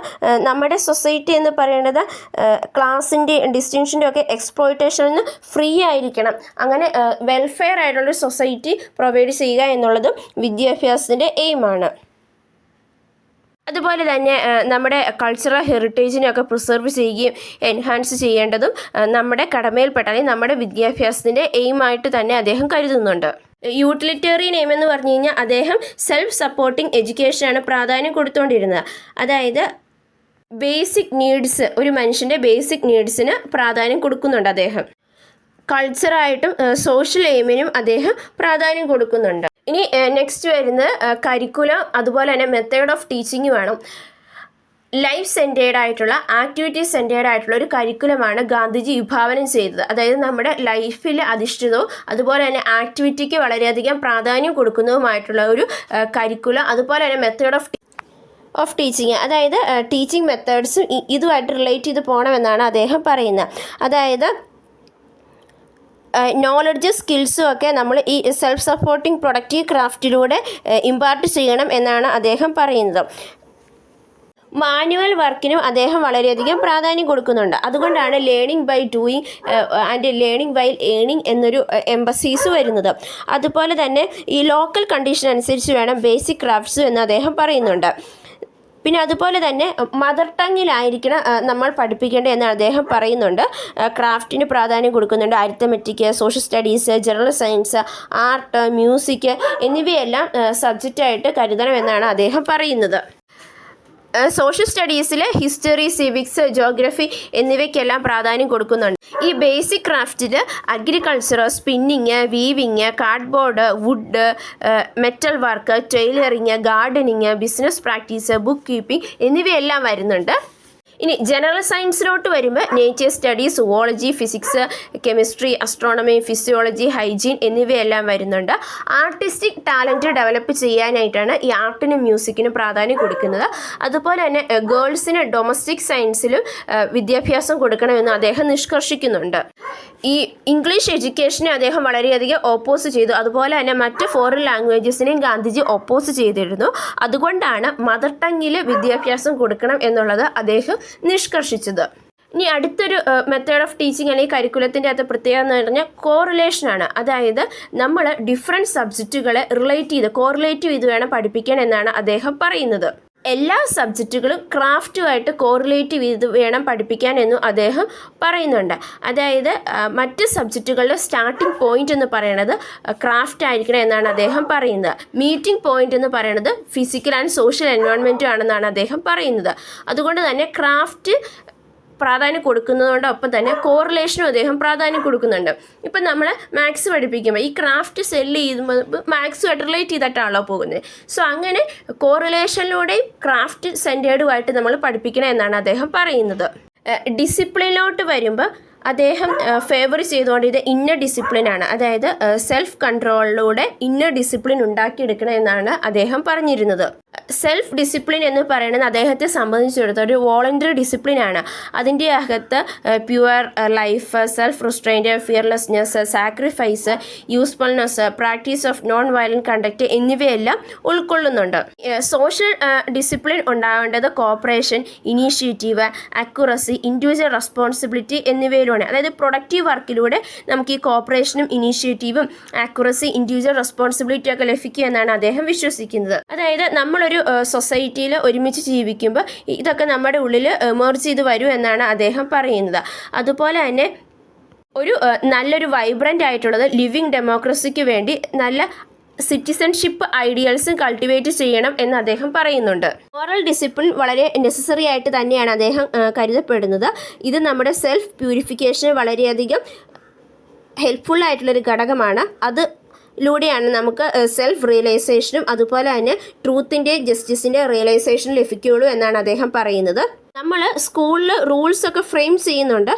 A: നമ്മുടെ സൊസൈറ്റി എന്ന് പറയുന്നത് ക്ലാസിൻ്റെ ഡിസ്റ്റിങ്ഷൻ്റെ ഒക്കെ എക്സ്പ്ലോയിറ്റേഷനിൽ നിന്ന് ഫ്രീ ആയിരിക്കണം. അങ്ങനെ വെൽഫെയർ ആയിട്ടുള്ളൊരു സൊസൈറ്റി പ്രൊവൈഡ് ചെയ്യുക എന്നുള്ളതും വിദ്യാഭ്യാസത്തിൻ്റെ എയിമാണ്. അതുപോലെ തന്നെ നമ്മുടെ കൾച്ചറൽ ഹെറിറ്റേജിനെയൊക്കെ പ്രിസർവ് ചെയ്യുകയും എൻഹാൻസ് ചെയ്യേണ്ടതും നമ്മുടെ കടമയിൽപ്പെട്ട, അല്ലെങ്കിൽ നമ്മുടെ വിദ്യാഭ്യാസത്തിൻ്റെ എയിമായിട്ട് തന്നെ അദ്ദേഹം കരുതുന്നുണ്ട്. യൂട്ടിലിറ്റേറിയൻ എയിം എന്ന് പറഞ്ഞു കഴിഞ്ഞാൽ അദ്ദേഹം സെൽഫ് സപ്പോർട്ടിംഗ് എഡ്യൂക്കേഷനാണ് പ്രാധാന്യം കൊടുത്തുകൊണ്ടിരുന്നത്. അതായത് ബേസിക് നീഡ്സ്, ഒരു മനുഷ്യൻ്റെ ബേസിക് നീഡ്സിന് പ്രാധാന്യം കൊടുക്കുന്നുണ്ട് അദ്ദേഹം. കൾച്ചറായിട്ടും സോഷ്യൽ എയിമിനും അദ്ദേഹം പ്രാധാന്യം കൊടുക്കുന്നുണ്ട്. ഇനി നെക്സ്റ്റ് വരുന്നത് കരിക്കുലം, അതുപോലെ തന്നെ മെത്തേഡ് ഓഫ് ടീച്ചിങ് വേണം. ലൈഫ് സെൻറ്റേർഡ് ആയിട്ടുള്ള, ആക്ടിവിറ്റി സെൻറ്റേർഡ് ആയിട്ടുള്ള ഒരു കരിക്കുലമാണ് ഗാന്ധിജി വിഭാവനം ചെയ്തത്. അതായത് നമ്മുടെ ലൈഫിൽ അധിഷ്ഠിതവും അതുപോലെ തന്നെ ആക്ടിവിറ്റിക്ക് വളരെയധികം പ്രാധാന്യം കൊടുക്കുന്നതുമായിട്ടുള്ള ഒരു കരിക്കുലം, അതുപോലെ തന്നെ മെത്തേഡ് ഓഫ് ടീച്ചിങ്, അതായത് ടീച്ചിങ് മെത്തേഡ്സും ഇതുമായിട്ട് റിലേറ്റ് ചെയ്ത് പോകണമെന്നാണ് അദ്ദേഹം പറയുന്നത്. അതായത് നോളജ്, സ്കിൽസും ഒക്കെ നമ്മൾ ഈ സെൽഫ് സപ്പോർട്ടിംഗ് പ്രൊഡക്റ്റീവ് ക്രാഫ്റ്റിലൂടെ ഇമ്പാർട്ട് ചെയ്യണം എന്നാണ് അദ്ദേഹം പറയുന്നത്. മാനുവൽ വർക്കിനും അദ്ദേഹം വളരെയധികം പ്രാധാന്യം കൊടുക്കുന്നുണ്ട്. അതുകൊണ്ടാണ് learning by doing and learning while earning എന്നൊരു എംബസീസ് വരുന്നത്. അതുപോലെ തന്നെ ഈ ലോക്കൽ കണ്ടീഷൻ അനുസരിച്ച് വേണം ബേസിക് ക്രാഫ്റ്റ്സ് എന്ന് അദ്ദേഹം പറയുന്നുണ്ട്. പിന്നെ അതുപോലെ തന്നെ മദർ ടങ്ങിലായിരിക്കണം നമ്മൾ പഠിപ്പിക്കേണ്ടത് എന്ന് അദ്ദേഹം പറയുന്നുണ്ട്. ക്രാഫ്റ്റിന് പ്രാധാന്യം കൊടുക്കുന്നുണ്ട്. Arithmetic, social studies, general science, art, music എന്നിവയെല്ലാം സബ്ജക്റ്റായിട്ട് കരുതണമെന്നാണ് അദ്ദേഹം പറയുന്നത്. സോഷ്യൽ സ്റ്റഡീസിൽ ഹിസ്റ്ററി, സിവിക്സ്, ജോഗ്രഫി എന്നിവയ്ക്കെല്ലാം പ്രാധാന്യം കൊടുക്കുന്നുണ്ട്. ഈ ബേസിക് ക്രാഫ്റ്റിൽ agriculture, spinning, weaving, cardboard, wood, metal work, tailoring, gardening, business practice, book keeping എന്നിവയെല്ലാം വരുന്നുണ്ട്. ഇനി ജനറൽ സയൻസിലോട്ട് വരുമ്പോൾ nature study, zoology, physics, chemistry, astronomy, physiology, hygiene എന്നിവയെല്ലാം വരുന്നുണ്ട്. ആർട്ടിസ്റ്റിക് ടാലൻറ്റ് ഡെവലപ്പ് ചെയ്യാനായിട്ടാണ് ഈ ആർട്ടിനും മ്യൂസിക്കിനും പ്രാധാന്യം കൊടുക്കുന്നത്. അതുപോലെ തന്നെ ഗേൾസിന് ഡൊമസ്റ്റിക് സയൻസിലും വിദ്യാഭ്യാസം കൊടുക്കണമെന്ന് അദ്ദേഹം നിഷ്കർഷിക്കുന്നുണ്ട്. ഈ ഇംഗ്ലീഷ് എഡ്യൂക്കേഷനെ അദ്ദേഹം വളരെയധികം ഓപ്പോസ് ചെയ്തു. അതുപോലെ തന്നെ മറ്റ് ഫോറിൻ ലാംഗ്വേജസിനെയും ഗാന്ധിജി ഓപ്പോസ് ചെയ്തിരുന്നു. അതുകൊണ്ടാണ് മദർ ടങ്ങിൽ വിദ്യാഭ്യാസം കൊടുക്കണം എന്നുള്ളത് അദ്ദേഹം നിഷ്കർഷിച്ചത്. ഇനി അടുത്തൊരു മെത്തേഡ് ഓഫ് ടീച്ചിങ് അല്ലെങ്കിൽ കരിക്കുലത്തിൻ്റെ അകത്ത് പ്രത്യേകത എന്ന് പറഞ്ഞാൽ കോറിലേഷനാണ്. അതായത് നമ്മൾ ഡിഫറെൻറ്റ് സബ്ജക്റ്റുകളെ റിലേറ്റ് ചെയ്ത് കോറിലേറ്റ് ചെയ്ത് വേണം പഠിപ്പിക്കാൻ എന്നാണ് അദ്ദേഹം പറയുന്നത്. എല്ലാ സബ്ജക്റ്റുകളും ക്രാഫ്റ്റുമായിട്ട് കോറിലേറ്റ് ചെയ്ത് വേണം പഠിപ്പിക്കാൻ എന്നും അദ്ദേഹം പറയുന്നുണ്ട്. അതായത് മറ്റ് സബ്ജക്റ്റുകളുടെ സ്റ്റാർട്ടിംഗ് പോയിന്റ് എന്ന് പറയുന്നത് ക്രാഫ്റ്റ് ആയിരിക്കണം എന്നാണ് അദ്ദേഹം പറയുന്നത്. മീറ്റിംഗ് പോയിന്റ് എന്ന് പറയുന്നത് ഫിസിക്കൽ ആൻഡ് സോഷ്യൽ എൻവയോൺമെൻറ്റും ആണെന്നാണ് അദ്ദേഹം പറയുന്നത്. അതുകൊണ്ട് തന്നെ ക്രാഫ്റ്റ് പ്രാധാന്യം കൊടുക്കുന്നതോടൊപ്പം തന്നെ കോറിലേഷനും അദ്ദേഹം പ്രാധാന്യം കൊടുക്കുന്നുണ്ട്. ഇപ്പം നമ്മൾ മാത്സ് പഠിപ്പിക്കുമ്പോൾ ഈ ക്രാഫ്റ്റ് സെല്ല് ചെയ്യുമ്പോൾ മാത്സുമായിട്ട് റിലേറ്റ് ചെയ്തിട്ടാണല്ലോ പോകുന്നത്. സോ അങ്ങനെ കോറിലേഷനിലൂടെയും ക്രാഫ്റ്റ് സെൻറ്റേർഡുമായിട്ട് നമ്മൾ പഠിപ്പിക്കണം എന്നാണ് അദ്ദേഹം പറയുന്നത്. ഡിസിപ്ലിനിലോട്ട് വരുമ്പോൾ അദ്ദേഹം ഫേവർ ചെയ്തുകൊണ്ട് ഇത് ഇന്നർ ഡിസിപ്ലിനാണ്. അതായത് സെൽഫ് കൺട്രോളിലൂടെ ഇന്നർ ഡിസിപ്ലിൻ ഉണ്ടാക്കിയെടുക്കണം എന്നാണ് അദ്ദേഹം പറഞ്ഞിരുന്നത്. സെൽഫ് ഡിസിപ്ലിൻ എന്ന് പറയുന്നത് അദ്ദേഹത്തെ സംബന്ധിച്ചിടത്തോളം ഒരു വോളണ്ടറി ഡിസിപ്ലിനാണ്. അതിൻ്റെ അകത്ത് pure life, self റിസ്ട്രെയിൻറ്റ്, fearlessness, sacrifice, usefulness, practice of non violent conduct എന്നിവയെല്ലാം ഉൾക്കൊള്ളുന്നുണ്ട്. സോഷ്യൽ ഡിസിപ്ലിൻ ഉണ്ടാവേണ്ടത് corporation, initiative, accuracy, individual responsibility എന്നിവയിലൂടെ, അതായത് പ്രൊഡക്റ്റീവ് വർക്കിലൂടെ നമുക്ക് ഈ കോപ്പറേഷനും ഇനീഷ്യേറ്റീവും അക്യുറസി, ഇൻഡിവിജ്വൽ റെസ്പോൺസിബിലിറ്റി ഒക്കെ ലഭിക്കുക എന്നാണ് അദ്ദേഹം വിശ്വസിക്കുന്നത്. അതായത് നമ്മളൊരു സൊസൈറ്റിയിൽ ഒരുമിച്ച് ജീവിക്കുമ്പോൾ ഇതൊക്കെ നമ്മുടെ ഉള്ളിൽ മെർജ് ചെയ്ത് വരും എന്നാണ് അദ്ദേഹം പറയുന്നത്. അതുപോലെ തന്നെ നല്ലൊരു വൈബ്രൻ്റ് ആയിട്ടുള്ളത് ലിവിങ് ഡെമോക്രസിക്ക് വേണ്ടി നല്ല സിറ്റിസൺഷിപ്പ് ഐഡിയൽസും കൾട്ടിവേറ്റ് ചെയ്യണം എന്ന് അദ്ദേഹം പറയുന്നുണ്ട്. മോറൽ ഡിസിപ്ലിൻ വളരെ നെസസറി ആയിട്ട് തന്നെയാണ് അദ്ദേഹം കരുതപ്പെടുന്നത്. ഇത് നമ്മുടെ സെൽഫ് പ്യൂരിഫിക്കേഷന് വളരെയധികം ഹെൽപ്ഫുൾ ആയിട്ടുള്ളൊരു ഘടകമാണ്. അതിലൂടെയാണ് നമുക്ക് സെൽഫ് റിയലൈസേഷനും അതുപോലെ തന്നെ ട്രൂത്തിൻ്റെ ജസ്റ്റിസിൻ്റെ റിയലൈസേഷനും ലഭിക്കുകയുള്ളൂ എന്നാണ് അദ്ദേഹം പറയുന്നത്. നമ്മൾ സ്കൂളിൽ റൂൾസൊക്കെ ഫ്രെയിം ചെയ്യുന്നുണ്ട്,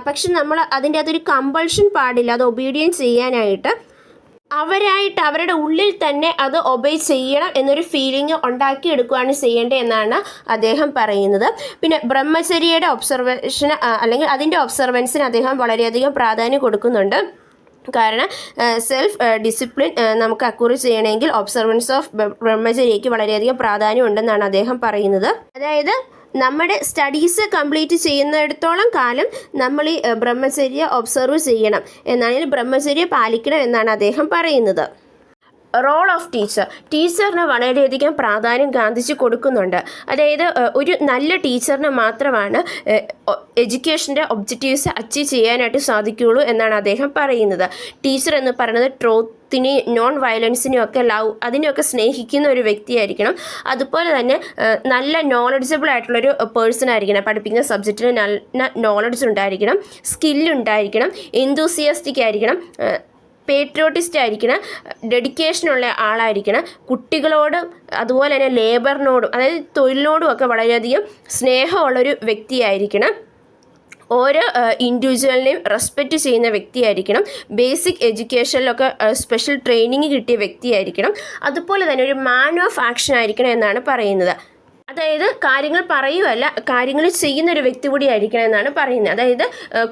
A: പക്ഷെ നമ്മൾ അതിൻ്റെ അകത്തൊരു കമ്പൾഷൻ പാടില്ല. അത് ഒബീഡിയൻസ് ചെയ്യാനായിട്ട് അവരുടെ ഉള്ളിൽ തന്നെ അത് ഒബേ ചെയ്യണം എന്നൊരു ഫീലിംഗ് ഉണ്ടാക്കിയെടുക്കുകയാണ് ചെയ്യേണ്ടത് എന്നാണ് അദ്ദേഹം പറയുന്നത്. പിന്നെ ബ്രഹ്മചര്യയുടെ ഒബ്സർവേഷൻ അല്ലെങ്കിൽ അതിൻ്റെ ഒബ്സർവൻസിന് അദ്ദേഹം വളരെയധികം പ്രാധാന്യം കൊടുക്കുന്നുണ്ട്. കാരണം സെൽഫ് ഡിസിപ്ലിൻ നമുക്ക് അക്വയർ ചെയ്യണമെങ്കിൽ ഒബ്സർവൻസ് ഓഫ് ബ്രഹ്മചര്യയ്ക്ക് വളരെയധികം പ്രാധാന്യം ഉണ്ടെന്നാണ് അദ്ദേഹം പറയുന്നത്. അതായത് നമ്മുടെ സ്റ്റഡീസ് കംപ്ലീറ്റ് ചെയ്യുന്നിടത്തോളം കാലം നമ്മൾ ഈ ബ്രഹ്മചര്യ ഒബ്സർവ് ചെയ്യണം എന്നാണെങ്കിൽ ബ്രഹ്മചര്യ പാലിക്കണം എന്നാണ് അദ്ദേഹം പറയുന്നത്. റോൾ ഓഫ് ടീച്ചറിന് വളരെയധികം പ്രാധാന്യം ഗാന്ധിജി കൊടുക്കുന്നുണ്ട്. അതായത് ഒരു നല്ല ടീച്ചറിന് മാത്രമാണ് എഡ്യൂക്കേഷൻ്റെ ഒബ്ജക്റ്റീവ്സ് അച്ചീവ് ചെയ്യാനായിട്ട് സാധിക്കുകയുള്ളൂ എന്നാണ് അദ്ദേഹം പറയുന്നത്. ടീച്ചർ എന്ന് പറയുന്നത് ട്രൂത്തിനെയും നോൺ വയലൻസിനെയും ഒക്കെ അതിനെയൊക്കെ സ്നേഹിക്കുന്ന ഒരു വ്യക്തിയായിരിക്കണം. അതുപോലെ തന്നെ നല്ല നോളഡ്ജബിൾ ആയിട്ടുള്ളൊരു പേഴ്സൺ ആയിരിക്കണം. പഠിപ്പിക്കുന്ന സബ്ജക്റ്റിന് നല്ല നോളഡ്ജ് ഉണ്ടായിരിക്കണം, സ്കില്ലുണ്ടായിരിക്കണം, എന്തൂസിയാസ്റ്റിക് ആയിരിക്കണം, പേട്രിയോട്ടിസ്റ്റ് ആയിരിക്കണം, ഡെഡിക്കേഷനുള്ള ആളായിരിക്കണം. കുട്ടികളോടും അതുപോലെ തന്നെ ലേബറിനോടും അതായത് തൊഴിലിനോടും ഒക്കെ വളരെയധികം സ്നേഹമുള്ളൊരു വ്യക്തിയായിരിക്കണം. ഓരോ ഇൻഡിവിജ്വലിനെയും റെസ്പെക്റ്റ് ചെയ്യുന്ന വ്യക്തിയായിരിക്കണം. ബേസിക് എഡ്യൂക്കേഷനിലൊക്കെ സ്പെഷ്യൽ ട്രെയിനിങ് കിട്ടിയ വ്യക്തിയായിരിക്കണം. അതുപോലെ തന്നെ ഒരു മാൻ ഓഫ് ആക്ഷൻ ആയിരിക്കണം എന്നാണ് പറയുന്നത്. അതായത് കാര്യങ്ങൾ പറയുകയല്ല, കാര്യങ്ങൾ ചെയ്യുന്നൊരു വ്യക്തി കൂടി ആയിരിക്കണം എന്നാണ് പറയുന്നത്. അതായത്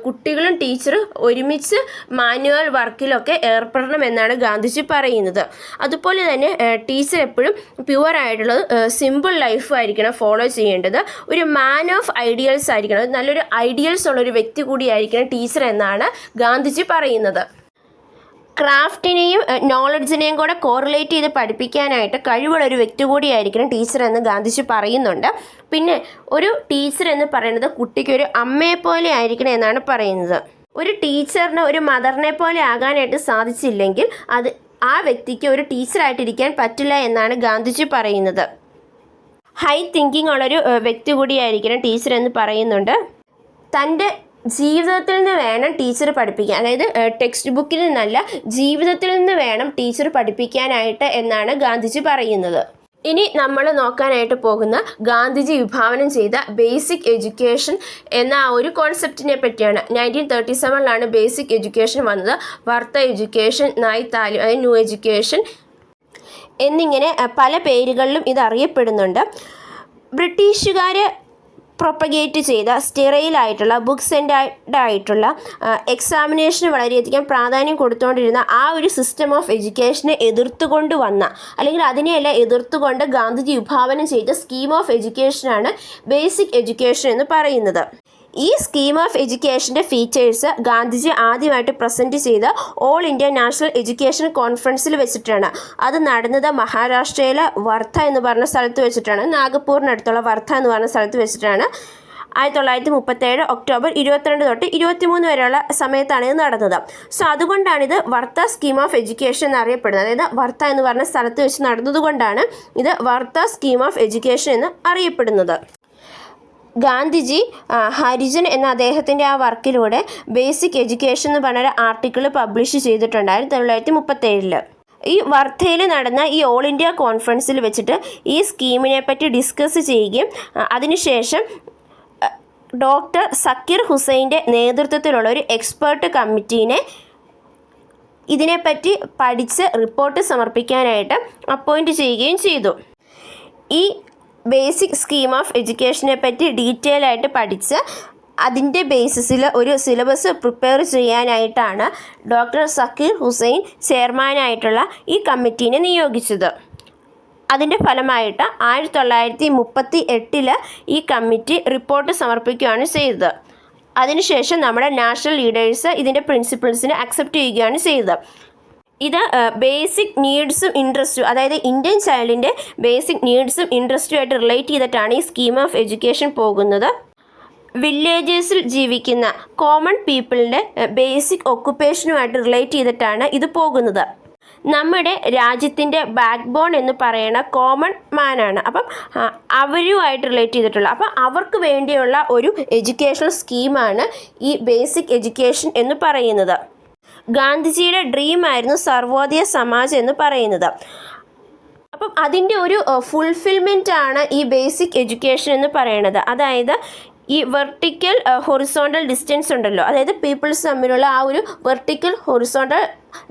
A: കുട്ടികളും ടീച്ചറും ഒരുമിച്ച് മാനുവൽ വർക്കിലൊക്കെ ഏർപ്പെടണം എന്നാണ് ഗാന്ധിജി പറയുന്നത്. അതുപോലെ തന്നെ ടീച്ചർ എപ്പോഴും പ്യുവറായിട്ടുള്ളത് സിമ്പിൾ ലൈഫ് ആയിരിക്കണം ഫോളോ ചെയ്യേണ്ടത്. ഒരു മാൻ ഓഫ് ഐഡിയൽസ് ആയിരിക്കണം, നല്ലൊരു ഐഡിയൽസ് ഉള്ളൊരു വ്യക്തി കൂടിയായിരിക്കണം ടീച്ചർ എന്നാണ് ഗാന്ധിജി പറയുന്നത്. ക്രാഫ്റ്റിനെയും നോളഡ്ജിനെയും കൂടെ കോറിലേറ്റ് ചെയ്ത് പഠിപ്പിക്കാനായിട്ട് കഴിവുള്ളൊരു വ്യക്തി കൂടിയായിരിക്കണം ടീച്ചർ എന്ന് ഗാന്ധിജി പറയുന്നുണ്ട്. പിന്നെ ഒരു ടീച്ചർ എന്ന് പറയുന്നത് കുട്ടിക്ക് ഒരു അമ്മയെ പോലെ ആയിരിക്കണം എന്നാണ് പറയുന്നത്. ഒരു ടീച്ചറിന് ഒരു മദറിനെ പോലെ ആകാനായിട്ട് സാധിച്ചില്ലെങ്കിൽ ആ വ്യക്തിക്ക് ഒരു ടീച്ചറായിട്ടിരിക്കാൻ പറ്റില്ല എന്നാണ് ഗാന്ധിജി പറയുന്നത്. ഹൈ തിങ്കിങ് ഉള്ളൊരു വ്യക്തി കൂടിയായിരിക്കണം ടീച്ചർ എന്ന് പറയുന്നുണ്ട്. തൻ്റെ ജീവിതത്തിൽ നിന്ന് വേണം ടീച്ചർ പഠിപ്പിക്കാൻ, അതായത് ടെക്സ്റ്റ് ബുക്കിൽ നിന്നല്ല ജീവിതത്തിൽ നിന്ന് വേണം ടീച്ചർ പഠിപ്പിക്കാനായിട്ട് എന്നാണ് ഗാന്ധിജി പറയുന്നത്. ഇനി നമ്മൾ നോക്കാനായിട്ട് പോകുന്ന ഗാന്ധിജി വിഭാവനം ചെയ്ത ബേസിക് എഡ്യൂക്കേഷൻ എന്ന ആ ഒരു കോൺസെപ്റ്റിനെ പറ്റിയാണ്. 1937 ബേസിക് എഡ്യൂക്കേഷൻ വന്നത്. വർത്ത എഡ്യൂക്കേഷൻ, നായ് താലിം അതായത് ന്യൂ എഡ്യൂക്കേഷൻ എന്നിങ്ങനെ പല പേരുകളിലും ഇത് അറിയപ്പെടുന്നുണ്ട്. ബ്രിട്ടീഷുകാർ പ്രൊപ്പഗേറ്റ് ചെയ്ത സ്റ്റെറൈലായിട്ടുള്ള ബുക്ക് സെൻറ്റേർഡ് ആയിട്ടുള്ള എക്സാമിനേഷന് വളരെയധികം പ്രാധാന്യം കൊടുത്തുകൊണ്ടിരുന്ന ആ ഒരു സിസ്റ്റം ഓഫ് എഡ്യൂക്കേഷനെ എതിർത്തുകൊണ്ട് വന്ന അല്ലെങ്കിൽ അതിനെയെല്ലാം എതിർത്തുകൊണ്ട് ഗാന്ധിജി വിഭാവനം ചെയ്ത സ്കീം ഓഫ് എഡ്യൂക്കേഷനാണ് ബേസിക് എഡ്യൂക്കേഷൻ എന്ന് പറയുന്നത്. ഈ സ്കീം ഓഫ് എഡ്യൂക്കേഷൻ്റെ ഫീച്ചേഴ്സ് ഗാന്ധിജി ആദ്യമായിട്ട് പ്രസൻറ്റ് ചെയ്ത ഓൾ ഇന്ത്യ നാഷണൽ എഡ്യൂക്കേഷൻ കോൺഫറൻസിൽ വെച്ചിട്ടാണ്. അത് നടന്നത് മഹാരാഷ്ട്രയിലെ വർധ എന്ന് പറഞ്ഞ സ്ഥലത്ത് വെച്ചിട്ടാണ്. നാഗപ്പൂരിനടുത്തുള്ള വർധ എന്ന് പറഞ്ഞ സ്ഥലത്ത് വെച്ചിട്ടാണ്. 1937 ഒക്ടോബർ 22 തൊട്ട് 23 വരെയുള്ള സമയത്താണ് ഇത് നടന്നത്. സോ അതുകൊണ്ടാണിത് വർത്ത സ്കീം ഓഫ് എഡ്യൂക്കേഷൻ എന്നറിയപ്പെടുന്നത്. അതായത് വർത്ത എന്ന് പറഞ്ഞ സ്ഥലത്ത് വെച്ച് നടന്നതുകൊണ്ടാണ് ഇത് വർത്ത സ്കീം ഓഫ് എഡ്യൂക്കേഷൻ എന്ന് അറിയപ്പെടുന്നത്. ഗാന്ധിജി ഹരിജൻ എന്ന അദ്ദേഹത്തിൻ്റെ ആ വർക്കിലൂടെ ബേസിക് എഡ്യൂക്കേഷൻ എന്ന് പറഞ്ഞൊരു ആർട്ടിക്കിൾ പബ്ലിഷ് ചെയ്തിട്ടുണ്ടായിരുന്നു 1937. ഈ വർധയിൽ നടന്ന ഈ ഓൾ ഇന്ത്യ കോൺഫറൻസിൽ വെച്ചിട്ട് ഈ സ്കീമിനെ പറ്റി ഡിസ്കസ് ചെയ്യുകയും അതിനുശേഷം ഡോക്ടർ സക്കീർ ഹുസൈൻ്റെ നേതൃത്വത്തിലുള്ള ഒരു എക്സ്പേർട്ട് കമ്മിറ്റീനെ ഇതിനെപ്പറ്റി പഠിച്ച് റിപ്പോർട്ട് സമർപ്പിക്കാനായിട്ട് അപ്പോയിൻറ്റ് ചെയ്യുകയും ചെയ്തു. ഈ ബേസിക് സ്കീം ഓഫ് എഡ്യൂക്കേഷനെ പറ്റി ഡീറ്റെയിൽ ആയിട്ട് പഠിച്ച് അതിൻ്റെ ബേസിസിൽ ഒരു സിലബസ് പ്രിപ്പയർ ചെയ്യാനായിട്ടാണ് ഡോക്ടർ സക്കീർ ഹുസൈൻ ചെയർമാനായിട്ടുള്ള ഈ കമ്മിറ്റീനെ നിയോഗിച്ചത്. അതിൻ്റെ ഫലമായിട്ട് 1938 ഈ കമ്മിറ്റി റിപ്പോർട്ട് സമർപ്പിക്കുകയാണ് ചെയ്തത്. അതിനുശേഷം നമ്മുടെ നാഷണൽ ലീഡേഴ്സ് ഇതിൻ്റെ പ്രിൻസിപ്പിൾസിനെ അക്സെപ്റ്റ് ചെയ്യുകയാണ് ചെയ്തത്. ഇത് ബേസിക് നീഡ്സും ഇൻട്രസ്റ്റും, അതായത് ഇന്ത്യൻ ചൈൽഡിൻ്റെ ബേസിക് നീഡ്സും ഇൻട്രസ്റ്റുമായിട്ട് റിലേറ്റ് ചെയ്തിട്ടാണ് ഈ സ്കീം ഓഫ് എഡ്യൂക്കേഷൻ പോകുന്നത്. വില്ലേജസിൽ ജീവിക്കുന്ന കോമൺ പീപ്പിളിൻ്റെ ബേസിക് ഒക്കുപ്പേഷനുമായിട്ട് റിലേറ്റ് ചെയ്തിട്ടാണ് ഇത് പോകുന്നത്. നമ്മുടെ രാജ്യത്തിൻ്റെ ബാക്ക് ബോൺ എന്ന് പറയുന്ന കോമൺ മാനാണ്. അപ്പം അവരുമായിട്ട് റിലേറ്റ് ചെയ്തിട്ടുള്ള, അപ്പം അവർക്ക് വേണ്ടിയുള്ള ഒരു എഡ്യൂക്കേഷണൽ സ്കീമാണ് ഈ ബേസിക് എഡ്യൂക്കേഷൻ എന്ന് പറയുന്നത്. ഗാന്ധിജിയുടെ ഡ്രീമായിരുന്നു സർവോദയ സമാജ് എന്ന് പറയുന്നത്. അപ്പം അതിൻ്റെ ഒരു ഫുൾഫിൽമെൻ്റ് ആണ് ഈ ബേസിക് എഡ്യൂക്കേഷൻ എന്ന് പറയുന്നത്. അതായത് ഈ വെർട്ടിക്കൽ ഹൊറിസോണ്ടൽ ഡിസ്റ്റൻസ് ഉണ്ടല്ലോ, അതായത് പീപ്പിൾസ് തമ്മിലുള്ള ആ ഒരു വെർട്ടിക്കൽ ഹൊറിസോണ്ടൽ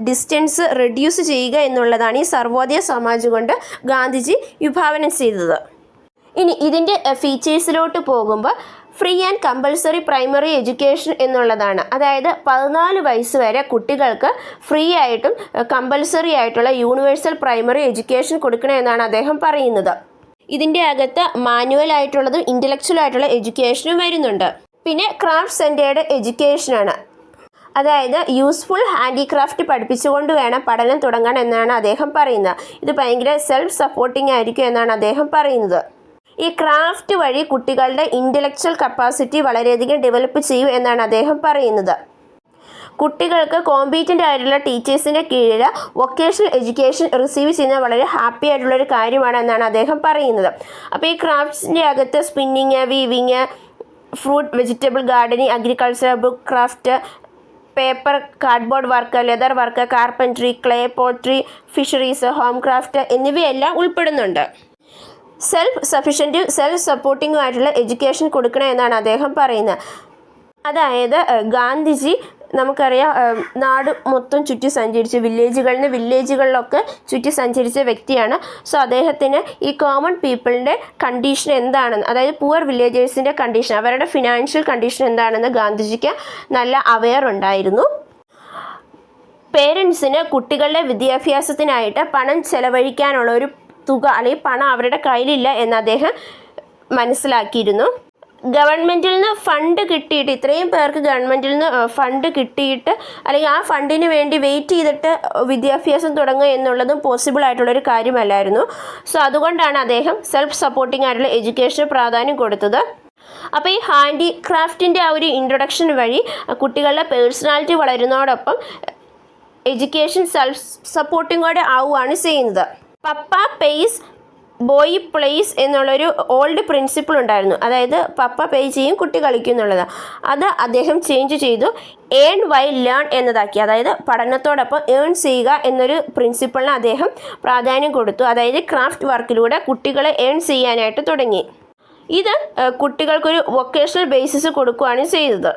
A: ഡിസ്റ്റൻസ് റെഡ്യൂസ് ചെയ്യുക എന്നുള്ളതാണ് ഈ സർവോദയ സമാജ് കൊണ്ട് ഗാന്ധിജി വിഭാവനം ചെയ്തത്. ഇനി ഇതിൻ്റെ ഫീച്ചേഴ്സിലോട്ട് പോകുമ്പോൾ free and compulsory primary education എന്നുള്ളതാണ്. അതായത് 14 വയസ്സ് വരെ കുട്ടികൾക്ക് ഫ്രീ ആയിട്ടും കമ്പൽസറി ആയിട്ടുള്ള യൂണിവേഴ്സൽ പ്രൈമറി എഡ്യൂക്കേഷൻ കൊടുക്കണമെന്നാണ് അദ്ദേഹം പറയുന്നത്. ഇതിൻ്റെ അകത്ത് മാനുവൽ ആയിട്ടുള്ളതും ഇൻ്റലക്ച്വൽ ആയിട്ടുള്ള എഡ്യൂക്കേഷനും വരുന്നുണ്ട്. പിന്നെ ക്രാഫ്റ്റ് സെൻറ്റേർഡ് എഡ്യൂക്കേഷനാണ്. അതായത് യൂസ്ഫുൾ ഹാൻഡിക്രാഫ്റ്റ് പഠിപ്പിച്ചുകൊണ്ട് വേണം പഠനം തുടങ്ങാൻ എന്നാണ് അദ്ദേഹം പറയുന്നത്. ഇത് ഭയങ്കര സെൽഫ് സപ്പോർട്ടിംഗ് ആയിരിക്കും എന്നാണ് അദ്ദേഹം പറയുന്നത്. ഈ ക്രാഫ്റ്റ് വഴി കുട്ടികളുടെ ഇൻ്റലക്ച്വൽ കപ്പാസിറ്റി വളരെയധികം ഡെവലപ്പ് ചെയ്യും എന്നാണ് അദ്ദേഹം പറയുന്നത്. കുട്ടികൾക്ക് കോമ്പീറ്റൻ്റ് ആയിട്ടുള്ള ടീച്ചേഴ്സിൻ്റെ കീഴിൽ വൊക്കേഷണൽ എഡ്യൂക്കേഷൻ റിസീവ് ചെയ്യുന്നത് വളരെ ഹാപ്പി ആയിട്ടുള്ളൊരു കാര്യമാണ് എന്നാണ് അദ്ദേഹം പറയുന്നത്. അപ്പോൾ ഈ ക്രാഫ്റ്റ്സിൻ്റെ അകത്ത് spinning, weaving, fruit vegetable gardening, agriculture, book craft, paper cardboard work, leather work, carpentry, clay pottery, fisheries, home craft എന്നിവയെല്ലാം ഉൾപ്പെടുന്നുണ്ട്. സെൽഫ് സഫിഷ്യൻറ്റും സെൽഫ് സപ്പോർട്ടിങ്ങും ആയിട്ടുള്ള എഡ്യൂക്കേഷൻ കൊടുക്കണം എന്നാണ് അദ്ദേഹം പറയുന്നത്. അതായത് ഗാന്ധിജി നമുക്കറിയാം നാട് മൊത്തം ചുറ്റി സഞ്ചരിച്ച് വില്ലേജുകളിലൊക്കെ ചുറ്റി സഞ്ചരിച്ച വ്യക്തിയാണ്. സോ അദ്ദേഹത്തിന് ഈ കോമൺ പീപ്പിളിൻ്റെ കണ്ടീഷൻ എന്താണെന്ന്, അതായത് പുവർ വില്ലേജേഴ്സിൻ്റെ കണ്ടീഷൻ, അവരുടെ ഫിനാൻഷ്യൽ കണ്ടീഷൻ എന്താണെന്ന് ഗാന്ധിജിക്ക് നല്ല അവെയർ ഉണ്ടായിരുന്നു. പേരൻസിന് കുട്ടികളുടെ വിദ്യാഭ്യാസത്തിനായിട്ട് പണം ചെലവഴിക്കാനുള്ള ഒരു തുക അല്ലെങ്കിൽ പണം അവരുടെ കയ്യിലില്ല എന്ന് അദ്ദേഹം മനസ്സിലാക്കിയിരുന്നു. ഗവൺമെൻറ്റിൽ നിന്ന് ഫണ്ട് കിട്ടിയിട്ട്, ഇത്രയും പേർക്ക് ഗവൺമെൻറ്റിൽ നിന്ന് ഫണ്ട് കിട്ടിയിട്ട് അല്ലെങ്കിൽ ആ ഫണ്ടിന് വേണ്ടി വെയിറ്റ് ചെയ്തിട്ട് വിദ്യാഭ്യാസം തുടങ്ങുക എന്നുള്ളതും പോസിബിൾ ആയിട്ടുള്ളൊരു കാര്യമല്ലായിരുന്നു. സോ അതുകൊണ്ടാണ് അദ്ദേഹം സെൽഫ് സപ്പോർട്ടിംഗ് ആയിട്ടുള്ള എഡ്യൂക്കേഷന് പ്രാധാന്യം കൊടുത്തത്. അപ്പോൾ ഈ ഹാൻഡിക്രാഫ്റ്റിൻ്റെ ആ ഒരു ഇൻട്രൊഡക്ഷൻ വഴി കുട്ടികളുടെ പേഴ്സണാലിറ്റി വളരുന്നതോടൊപ്പം എഡ്യൂക്കേഷൻ സെൽഫ് സപ്പോർട്ടിങ്ങോടെ ആവുകയാണ് ചെയ്യുന്നത്. പപ്പ പേയ്സ് ബോയ് പ്ലേസ് എന്നുള്ളൊരു ഓൾഡ് പ്രിൻസിപ്പിൾ ഉണ്ടായിരുന്നു. അതായത് പപ്പ പേ ചെയ്യും, കുട്ടി കളിക്കും എന്നുള്ളത്. അത് അദ്ദേഹം ചേഞ്ച് ചെയ്തു ഏൺ വൈൽ ലേൺ എന്നതാക്കി. അതായത് പഠനത്തോടൊപ്പം ഏൺ ചെയ്യുക എന്നൊരു പ്രിൻസിപ്പിളിന് അദ്ദേഹം പ്രാധാന്യം കൊടുത്തു. അതായത് ക്രാഫ്റ്റ് വർക്കിലൂടെ കുട്ടികളെ ഏൺ ചെയ്യാനായിട്ട് തുടങ്ങി. ഇത് കുട്ടികൾക്കൊരു വൊക്കേഷണൽ ബേസിസ് കൊടുക്കുകയാണ് ചെയ്തത്.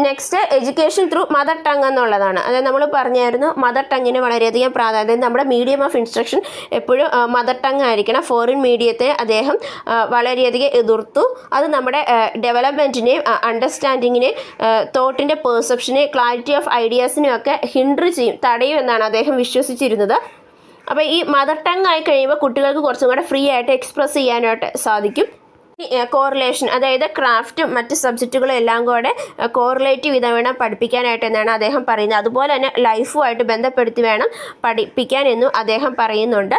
A: Next education through mother tongue എന്നുള്ളതാണ്. അതായത് നമ്മൾ പറഞ്ഞായിരുന്നു മദർ ടങ്ങിന് വളരെയധികം പ്രാധാന്യം, നമ്മുടെ മീഡിയം ഓഫ് ഇൻസ്ട്രക്ഷൻ എപ്പോഴും മദർ ടങ് ആയിരിക്കണം. ഫോറിൻ മീഡിയത്തെ അദ്ദേഹം വളരെയധികം എതിർത്തു. അത് നമ്മുടെ ഡെവലപ്മെൻറ്റിനെയും അണ്ടർസ്റ്റാൻഡിങ്ങിനെയും തോട്ടിൻ്റെ പെർസെപ്ഷനെയും ക്ലാരിറ്റി ഓഫ് ഐഡിയാസിനെയും ഒക്കെ ഹിൻഡർ ചെയ്യും, തടയും എന്നാണ് അദ്ദേഹം വിശ്വസിച്ചിരുന്നത്. അപ്പോൾ ഈ മദർ ടങ് ആയി കഴിയുമ്പോൾ കുട്ടികൾക്ക് കുറച്ചും കൂടെ ഫ്രീ ആയിട്ട് എക്സ്പ്രസ് ചെയ്യാനായിട്ട് സാധിക്കും. കോറിലേഷൻ, അതായത് ക്രാഫ്റ്റും മറ്റ് സബ്ജക്റ്റുകളും എല്ലാം കൂടെ കോറിലേറ്റീവ് ചെയ്ത് വേണം പഠിപ്പിക്കാനായിട്ട് എന്നാണ് അദ്ദേഹം പറയുന്നത്. അതുപോലെ തന്നെ ലൈഫുമായിട്ട് ബന്ധപ്പെടുത്തി വേണം പഠിപ്പിക്കാൻ എന്നും അദ്ദേഹം പറയുന്നുണ്ട്.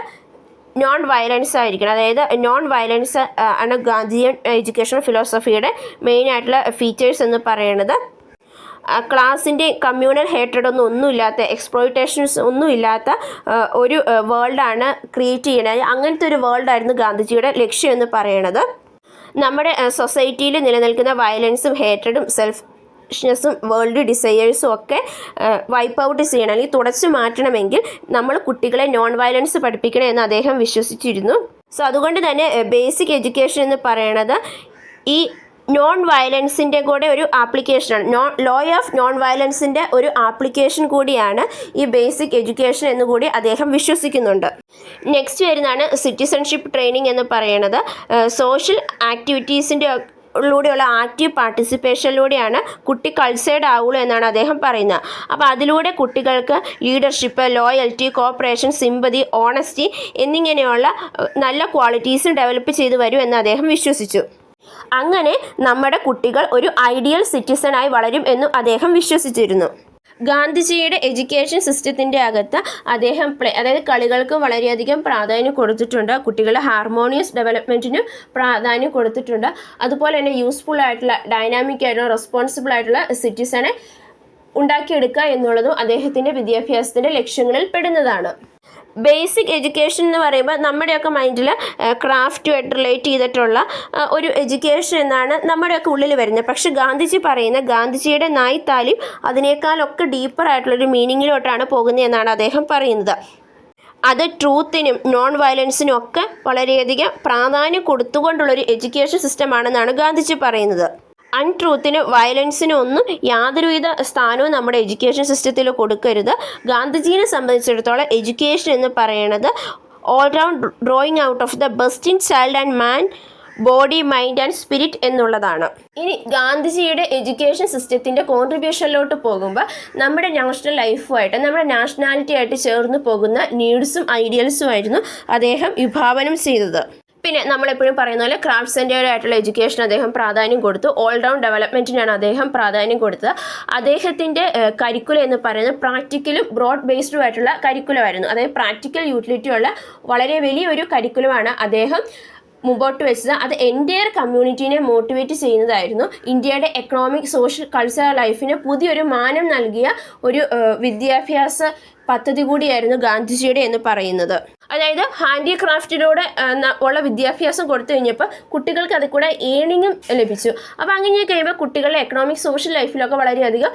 A: നോൺ വയലൻസ് ആയിരിക്കണം. അതായത് നോൺ വയലൻസ് ആണ് ഗാന്ധിയൻ എഡ്യൂക്കേഷൻ ഫിലോസഫിയുടെ മെയിൻ ആയിട്ടുള്ള ഫീച്ചേഴ്സ് എന്ന് പറയുന്നത്. ക്ലാസിൻ്റെ കമ്മ്യൂണൽ ഹേറ്റഡ് ഒന്നുമില്ലാത്ത, എക്സ്പ്ലോയിറ്റേഷൻസ് ഒന്നുമില്ലാത്ത ഒരു വേൾഡാണ് ക്രിയേറ്റ് ചെയ്യുന്നത്. അങ്ങനത്തെ ഒരു വേൾഡായിരുന്നു ഗാന്ധിജിയുടെ ലക്ഷ്യം എന്ന് പറയുന്നത്. നമ്മുടെ സൊസൈറ്റിയിൽ നിലനിൽക്കുന്ന വയലൻസും ഹേറ്റഡും സെൽഫിഷ്നെസ്സും വേൾഡ് ഡിസയേഴ്സും ഒക്കെ വൈപ്പ് ഔട്ട് ചെയ്യണം, അല്ലെങ്കിൽ തുടച്ചു മാറ്റണമെങ്കിൽ നമ്മൾ കുട്ടികളെ നോൺ വയലൻസ് പഠിപ്പിക്കണം എന്ന് അദ്ദേഹം വിശ്വസിച്ചിരുന്നു. സോ അതുകൊണ്ട് തന്നെ ബേസിക് എഡ്യൂക്കേഷൻ എന്ന് പറയുന്നത് ഈ നോൺ വയലൻസിൻ്റെ കൂടെ ഒരു ആപ്ലിക്കേഷനാണ്. ലോ ഓഫ് നോൺ വയലൻസിൻ്റെ ഒരു ആപ്ലിക്കേഷൻ കൂടിയാണ് ഈ ബേസിക് എഡ്യൂക്കേഷൻ എന്നുകൂടി അദ്ദേഹം വിശ്വസിക്കുന്നുണ്ട്. നെക്സ്റ്റ് വരുന്നതാണ് സിറ്റിസൺഷിപ്പ് ട്രെയിനിങ് എന്ന് പറയുന്നത്. സോഷ്യൽ ആക്ടിവിറ്റീസിൻ്റെ ൂടെയുള്ള ആക്റ്റീവ് പാർട്ടിസിപ്പേഷനിലൂടെയാണ് കുട്ടി കൾച്ചേർഡ് ആവുള്ളൂ എന്നാണ് അദ്ദേഹം പറയുന്നത്. അപ്പോൾ അതിലൂടെ കുട്ടികൾക്ക് leadership, loyalty, corporation, sympathy, honesty എന്നിങ്ങനെയുള്ള നല്ല ക്വാളിറ്റീസും ഡെവലപ്പ് ചെയ്തു വരും എന്ന് അദ്ദേഹം വിശ്വസിച്ചു. അങ്ങനെ നമ്മുടെ കുട്ടികൾ ഒരു ഐഡിയൽ സിറ്റിസണായി വളരും എന്നും അദ്ദേഹം വിശ്വസിച്ചിരുന്നു. ഗാന്ധിജിയുടെ എഡ്യൂക്കേഷൻ സിസ്റ്റത്തിൻ്റെ അകത്ത് അദ്ദേഹം അതായത് കളികൾക്ക് വളരെയധികം പ്രാധാന്യം കൊടുത്തിട്ടുണ്ട്. കുട്ടികളുടെ ഹാർമോണിയസ് ഡെവലപ്മെൻറ്റിന് പ്രാധാന്യം കൊടുത്തിട്ടുണ്ട്. അതുപോലെ തന്നെ യൂസ്ഫുൾ ആയിട്ടുള്ള, ഡൈനാമിക് ആയിട്ടുള്ള, റെസ്പോൺസിബിൾ ആയിട്ടുള്ള സിറ്റിസണെ ഉണ്ടാക്കിയെടുക്കുക എന്നുള്ളതും അദ്ദേഹത്തിൻ്റെ വിദ്യാഭ്യാസത്തിൻ്റെ ലക്ഷ്യങ്ങളിൽ പെടുന്നതാണ്. ബേസിക് എഡ്യൂക്കേഷൻ എന്ന് പറയുമ്പോൾ നമ്മുടെയൊക്കെ മൈൻഡിൽ ക്രാഫ്റ്റുമായിട്ട് റിലേറ്റ് ചെയ്തിട്ടുള്ള ഒരു എഡ്യൂക്കേഷൻ എന്നാണ് നമ്മുടെയൊക്കെ ഉള്ളിൽ വരുന്നത്. പക്ഷെ ഗാന്ധിജി പറയുന്ന ഗാന്ധിജിയുടെ നായ് താലിം അതിനേക്കാളൊക്കെ ഡീപ്പറായിട്ടുള്ളൊരു മീനിങ്ങിലോട്ടാണ് പോകുന്നത് എന്നാണ് അദ്ദേഹം പറയുന്നത്. അത് ട്രൂത്തിനും നോൺ വയലൻസിനും ഒക്കെ വളരെയധികം പ്രാധാന്യം കൊടുത്തുകൊണ്ടുള്ളൊരു എഡ്യൂക്കേഷൻ സിസ്റ്റമാണെന്നാണ് ഗാന്ധിജി പറയുന്നത്. അൺട്രൂത്തിനും വയലൻസിനും ഒന്നും യാതൊരുവിധ സ്ഥാനവും നമ്മുടെ എഡ്യൂക്കേഷൻ സിസ്റ്റത്തിൽ കൊടുക്കരുത്. ഗാന്ധിജീനെ സംബന്ധിച്ചിടത്തോളം എഡ്യൂക്കേഷൻ എന്ന് പറയുന്നത് all round drawing out of the best in child and man body mind and spirit എന്നുള്ളതാണ്. ഇനി ഗാന്ധിജിയുടെ എഡ്യൂക്കേഷൻ സിസ്റ്റത്തിൻ്റെ കോൺട്രിബ്യൂഷനിലോട്ട് പോകുമ്പോൾ നമ്മുടെ നാഷണൽ ലൈഫുമായിട്ട് നമ്മുടെ നാഷണാലിറ്റി ആയിട്ട് ചേർന്ന് പോകുന്ന നീഡ്സും ഐഡിയൽസും ആയിരുന്നു അദ്ദേഹം വിഭാവനം ചെയ്തത്. പിന്നെ നമ്മളെപ്പോഴും പറയുന്ന പോലെ ക്രാഫ്റ്റ് സെൻറ്റേർഡ് ആയിട്ടുള്ള എഡ്യൂക്കേഷൻ അദ്ദേഹം പ്രാധാന്യം കൊടുത്തു. ഓൾ റൗണ്ട് ഡെവലപ്മെൻറ്റിനാണ് അദ്ദേഹം പ്രാധാന്യം കൊടുത്തത്. അദ്ദേഹത്തിൻ്റെ കരിക്കുലം എന്ന് പറയുന്നത് പ്രാക്ടിക്കലും ബ്രോഡ് ബേസ്ഡും ആയിട്ടുള്ള കരിക്കുലമായിരുന്നു. അതായത് പ്രാക്ടിക്കൽ യൂട്ടിലിറ്റി ഉള്ള വളരെ വലിയൊരു കരിക്കുലമാണ് അദ്ദേഹം മുമ്പോട്ട് വെച്ചത്. അത് എൻ്റയർ കമ്മ്യൂണിറ്റീനെ മോട്ടിവേറ്റ് ചെയ്യുന്നതായിരുന്നു. ഇന്ത്യയുടെ എക്കണോമിക് സോഷ്യൽ കൾച്ചറൽ ലൈഫിന് പുതിയൊരു മാനം നൽകിയ ഒരു വിദ്യാഭ്യാസ പദ്ധതി കൂടിയായിരുന്നു ഗാന്ധിജിയുടെ എന്ന് പറയുന്നത്. അതായത് ഹാൻഡിക്രാഫ്റ്റിലൂടെ ഉള്ള വിദ്യാഭ്യാസം കൊടുത്തു കഴിഞ്ഞപ്പോൾ കുട്ടികൾക്ക് അതിൽ കൂടെ ഏണിങ്ങും ലഭിച്ചു. അപ്പോൾ അങ്ങനെ കഴിയുമ്പോൾ കുട്ടികളുടെ എക്കണോമിക് സോഷ്യൽ ലൈഫിലൊക്കെ വളരെയധികം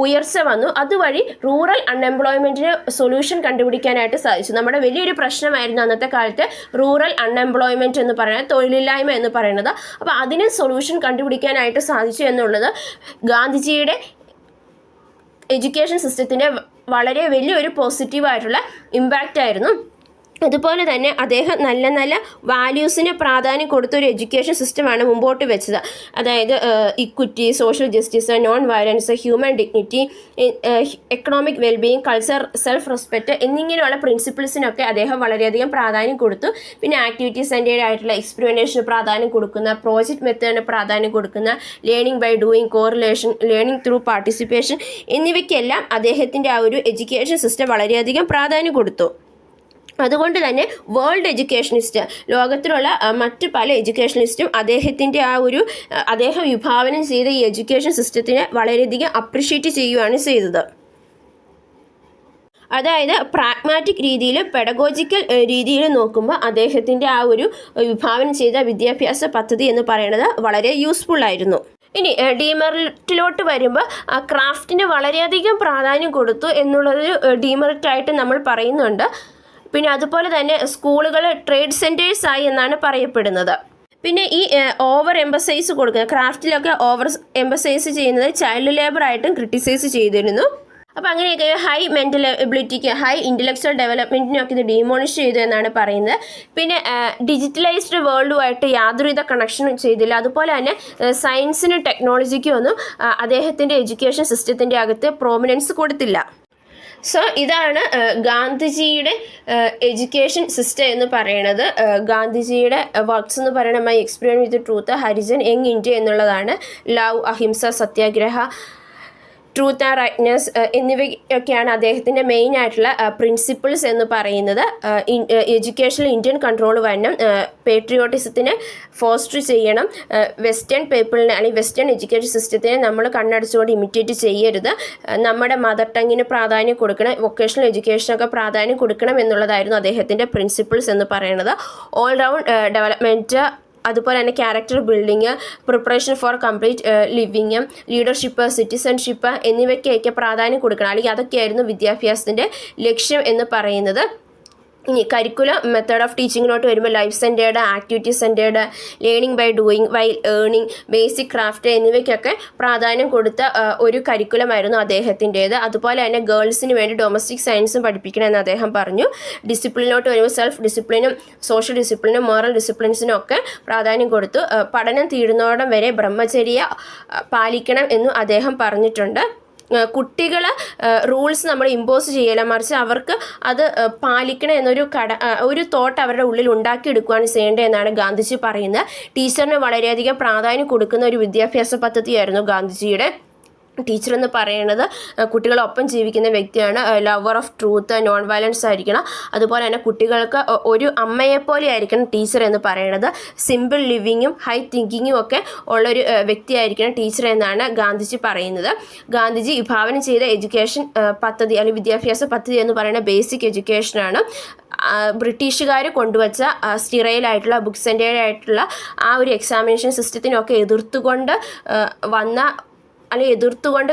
A: ഉയർച്ച വന്നു. അതുവഴി റൂറൽ അൺഎംപ്ലോയ്മെൻറ്റിന് സൊല്യൂഷൻ കണ്ടുപിടിക്കാനായിട്ട് സാധിച്ചു. നമ്മുടെ വലിയൊരു പ്രശ്നമായിരുന്നു അന്നത്തെ കാലത്ത് റൂറൽ അൺഎംപ്ലോയ്മെൻറ്റ് എന്ന് പറയുന്നത്, തൊഴിലില്ലായ്മ എന്ന് പറയുന്നത്. അപ്പോൾ അതിന് സൊല്യൂഷൻ കണ്ടുപിടിക്കാനായിട്ട് സാധിച്ചു എന്നുള്ളത് ഗാന്ധിജിയുടെ എഡ്യൂക്കേഷൻ സിസ്റ്റത്തിൻ്റെ വളരെ വലിയൊരു പോസിറ്റീവായിട്ടുള്ള ഇമ്പാക്റ്റ് ആയിരുന്നു. അതുപോലെ തന്നെ അദ്ദേഹം നല്ല നല്ല വാല്യൂസിന് പ്രാധാന്യം കൊടുത്തൊരു എഡ്യൂക്കേഷൻ സിസ്റ്റമാണ് മുമ്പോട്ട് വെച്ചത്. അതായത് equity, social justice, non violence, human dignity, economic wellbeing, culture, self respect എന്നിങ്ങനെയുള്ള പ്രിൻസിപ്പിൾസിനൊക്കെ അദ്ദേഹം വളരെയധികം പ്രാധാന്യം കൊടുത്തു. പിന്നെ ആക്ടിവിറ്റി സെൻറ്റേർഡ് ആയിട്ടുള്ള എക്സ്പെരിമെൻറ്റേഷന് പ്രാധാന്യം കൊടുക്കുന്ന, പ്രോജക്റ്റ് മെത്തേഡിന് പ്രാധാന്യം കൊടുക്കുന്ന, learning by doing, correlation, learning through participation എന്നിവയ്ക്കെല്ലാം അദ്ദേഹത്തിൻ്റെ ആ ഒരു എഡ്യൂക്കേഷൻ സിസ്റ്റം വളരെയധികം പ്രാധാന്യം കൊടുത്തു. അതുകൊണ്ട് തന്നെ വേൾഡ് എഡ്യൂക്കേഷനിസ്റ്റ്, ലോകത്തിലുള്ള മറ്റു പല എഡ്യൂക്കേഷനിസ്റ്റും അദ്ദേഹത്തിൻ്റെ ആ ഒരു അദ്ദേഹം വിഭാവനം ചെയ്ത ഈ എഡ്യൂക്കേഷൻ സിസ്റ്റത്തിനെ വളരെയധികം അപ്രിഷ്യേറ്റ് ചെയ്യുകയാണ് ചെയ്തത്. അതായത് പ്രാഗ്മാറ്റിക് രീതിയിൽ, പെഡഗോജിക്കൽ രീതിയിൽ നോക്കുമ്പോൾ അദ്ദേഹത്തിൻ്റെ ആ ഒരു വിഭാവനം ചെയ്ത വിദ്യാഭ്യാസ പദ്ധതി എന്ന് പറയുന്നത് വളരെ യൂസ്ഫുൾ ആയിരുന്നു. ഇനി ഡീമെറിറ്റിലോട്ട് വരുമ്പോൾ ക്രാഫ്റ്റിന് വളരെയധികം പ്രാധാന്യം കൊടുത്തു എന്നുള്ളൊരു ഡീമെറിറ്റായിട്ട് നമ്മൾ പറയുന്നുണ്ട്. പിന്നെ അതുപോലെ തന്നെ സ്കൂളുകൾ ട്രേഡ് സെൻറ്റേഴ്സ് ആയി എന്നാണ് പറയപ്പെടുന്നത്. പിന്നെ ഈ ഓവർ എംബസൈസ് കൊടുക്കുക, ക്രാഫ്റ്റിലൊക്കെ ഓവർ എംബസൈസ് ചെയ്യുന്നത് ചൈൽഡ് ലേബർ ആയിട്ടും ക്രിട്ടിസൈസ് ചെയ്തിരുന്നു. അപ്പോൾ അങ്ങനെയൊക്കെ ഹൈ മെൻ്റൽ എബിലിറ്റിക്ക്, ഹൈ ഇൻ്റലക്ച്വൽ ഡെവലപ്മെൻറ്റിനൊക്കെ ഇത് ഡീമോണിഷ് ചെയ്തു എന്നാണ് പറയുന്നത്. പിന്നെ ഡിജിറ്റലൈസ്ഡ് വേൾഡുമായിട്ട് യാതൊരുവിധ കണക്ഷനും ചെയ്തില്ല. അതുപോലെ തന്നെ സയൻസിനും ടെക്നോളജിക്കും ഒന്നും അദ്ദേഹത്തിൻ്റെ എഡ്യൂക്കേഷൻ സിസ്റ്റത്തിൻ്റെ അകത്ത് പ്രോമിനൻസ് കൊടുത്തില്ല. സോ ഇതാണ് ഗാന്ധിജിയുടെ എഡ്യൂക്കേഷൻ സിസ്റ്റം എന്ന് പറയുന്നത്. ഗാന്ധിജിയുടെ വർക്ക്സ് എന്ന് പറയുന്നത് my experience with truth, Harijan, young India എന്നുള്ളതാണ്. Love, ahimsa, satyagraha, truth and rightness എന്നിവയൊക്കെയാണ് അദ്ദേഹത്തിൻ്റെ മെയിൻ ആയിട്ടുള്ള പ്രിൻസിപ്പിൾസ് എന്ന് പറയുന്നത്. എഡ്യൂക്കേഷനിൽ ഇന്ത്യൻ കൺട്രോൾ വരണം, പേട്രിയോട്ടിസത്തിനെ ഫോസ്റ്റർ ചെയ്യണം, വെസ്റ്റേൺ പീപ്പിളിനെ അല്ലെങ്കിൽ വെസ്റ്റേൺ എഡ്യൂക്കേഷൻ സിസ്റ്റത്തിനെ നമ്മൾ കണ്ണടച്ചുകൊണ്ട് ഇമിറ്റേറ്റ് ചെയ്യരുത്, നമ്മുടെ മദർ ടങ്ങിന് പ്രാധാന്യം കൊടുക്കണം, വൊക്കേഷണൽ എഡ്യൂക്കേഷനൊക്കെ പ്രാധാന്യം കൊടുക്കണം എന്നുള്ളതായിരുന്നു അദ്ദേഹത്തിൻ്റെ പ്രിൻസിപ്പിൾസ് എന്ന് പറയുന്നത്. ഓൾ റൗണ്ട് ഡെവലപ്മെൻറ്റ്, അതുപോലെ തന്നെ character building, preparation for complete living, leadership, citizenship എന്നിവയ്ക്കൊക്കെ പ്രാധാന്യം കൊടുക്കണം. അല്ലെങ്കിൽ അതൊക്കെയായിരുന്നു വിദ്യാഭ്യാസത്തിൻ്റെ ലക്ഷ്യം എന്ന് പറയുന്നത്. ഇനി കരിക്കുലം മെത്തേഡ് ഓഫ് ടീച്ചിങ്ങിലോട്ട് വരുമ്പോൾ life centred, activity centred, learning by doing, while earning, basic craft എന്നിവയ്ക്കൊക്കെ പ്രാധാന്യം കൊടുത്ത ഒരു കരിക്കുലമായിരുന്നു അദ്ദേഹത്തിൻ്റേത്. അതുപോലെ തന്നെ ഗേൾസിന് വേണ്ടി ഡൊമസ്റ്റിക് സയൻസും പഠിപ്പിക്കണമെന്ന് അദ്ദേഹം പറഞ്ഞു. ഡിസിപ്ലിനോട്ട് വരുമ്പോൾ സെൽഫ് ഡിസിപ്ലിനും സോഷ്യൽ ഡിസിപ്ലിനും മോറൽ ഡിസിപ്ലിൻസിനും ഒക്കെ പ്രാധാന്യം കൊടുത്തു. പഠനം തീരുന്നോടം വരെ ബ്രഹ്മചര്യ പാലിക്കണം എന്നും അദ്ദേഹം പറഞ്ഞിട്ടുണ്ട്. കുട്ടികൾ റൂൾസ് നമ്മൾ ഇമ്പോസ് ചെയ്യല, മറിച്ച് അവർക്ക് അത് പാലിക്കണം എന്നൊരു ഒരു തോട്ട് അവരുടെ ഉള്ളിൽ ഉണ്ടാക്കിയെടുക്കുകയാണ് ചെയ്യേണ്ടത് എന്നാണ് ഗാന്ധിജി പറയുന്നത്. ടീച്ചറിന് വളരെയധികം പ്രാധാന്യം കൊടുക്കുന്ന ഒരു വിദ്യാഭ്യാസ പദ്ധതിയായിരുന്നു ഗാന്ധിജിയുടെ. ടീച്ചർ എന്ന് പറയുന്നത് കുട്ടികളൊപ്പം ജീവിക്കുന്ന വ്യക്തിയാണ്, lover of truth, non violence ആയിരിക്കണം. അതുപോലെ തന്നെ കുട്ടികൾക്ക് ഒരു അമ്മയെപ്പോലെ ആയിരിക്കണം ടീച്ചർ എന്ന് പറയുന്നത്. സിമ്പിൾ ലിവിങ്ങും ഹൈ തിങ്കിങ്ങും ഒക്കെ ഉള്ളൊരു വ്യക്തിയായിരിക്കണം ടീച്ചർ എന്നാണ് ഗാന്ധിജി പറയുന്നത്. ഗാന്ധിജി വിഭാവനം ചെയ്ത എഡ്യൂക്കേഷൻ പദ്ധതി അല്ലെങ്കിൽ വിദ്യാഭ്യാസ പദ്ധതി എന്ന് പറയുന്ന ബേസിക് എഡ്യൂക്കേഷനാണ്. ബ്രിട്ടീഷുകാർ കൊണ്ടുവച്ച സ്റ്റീറൈലായിട്ടുള്ള ബുക്ക് സെൻറ്റേഡ് ആയിട്ടുള്ള ആ ഒരു എക്സാമിനേഷൻ സിസ്റ്റത്തിനൊക്കെ എതിർത്തുകൊണ്ട്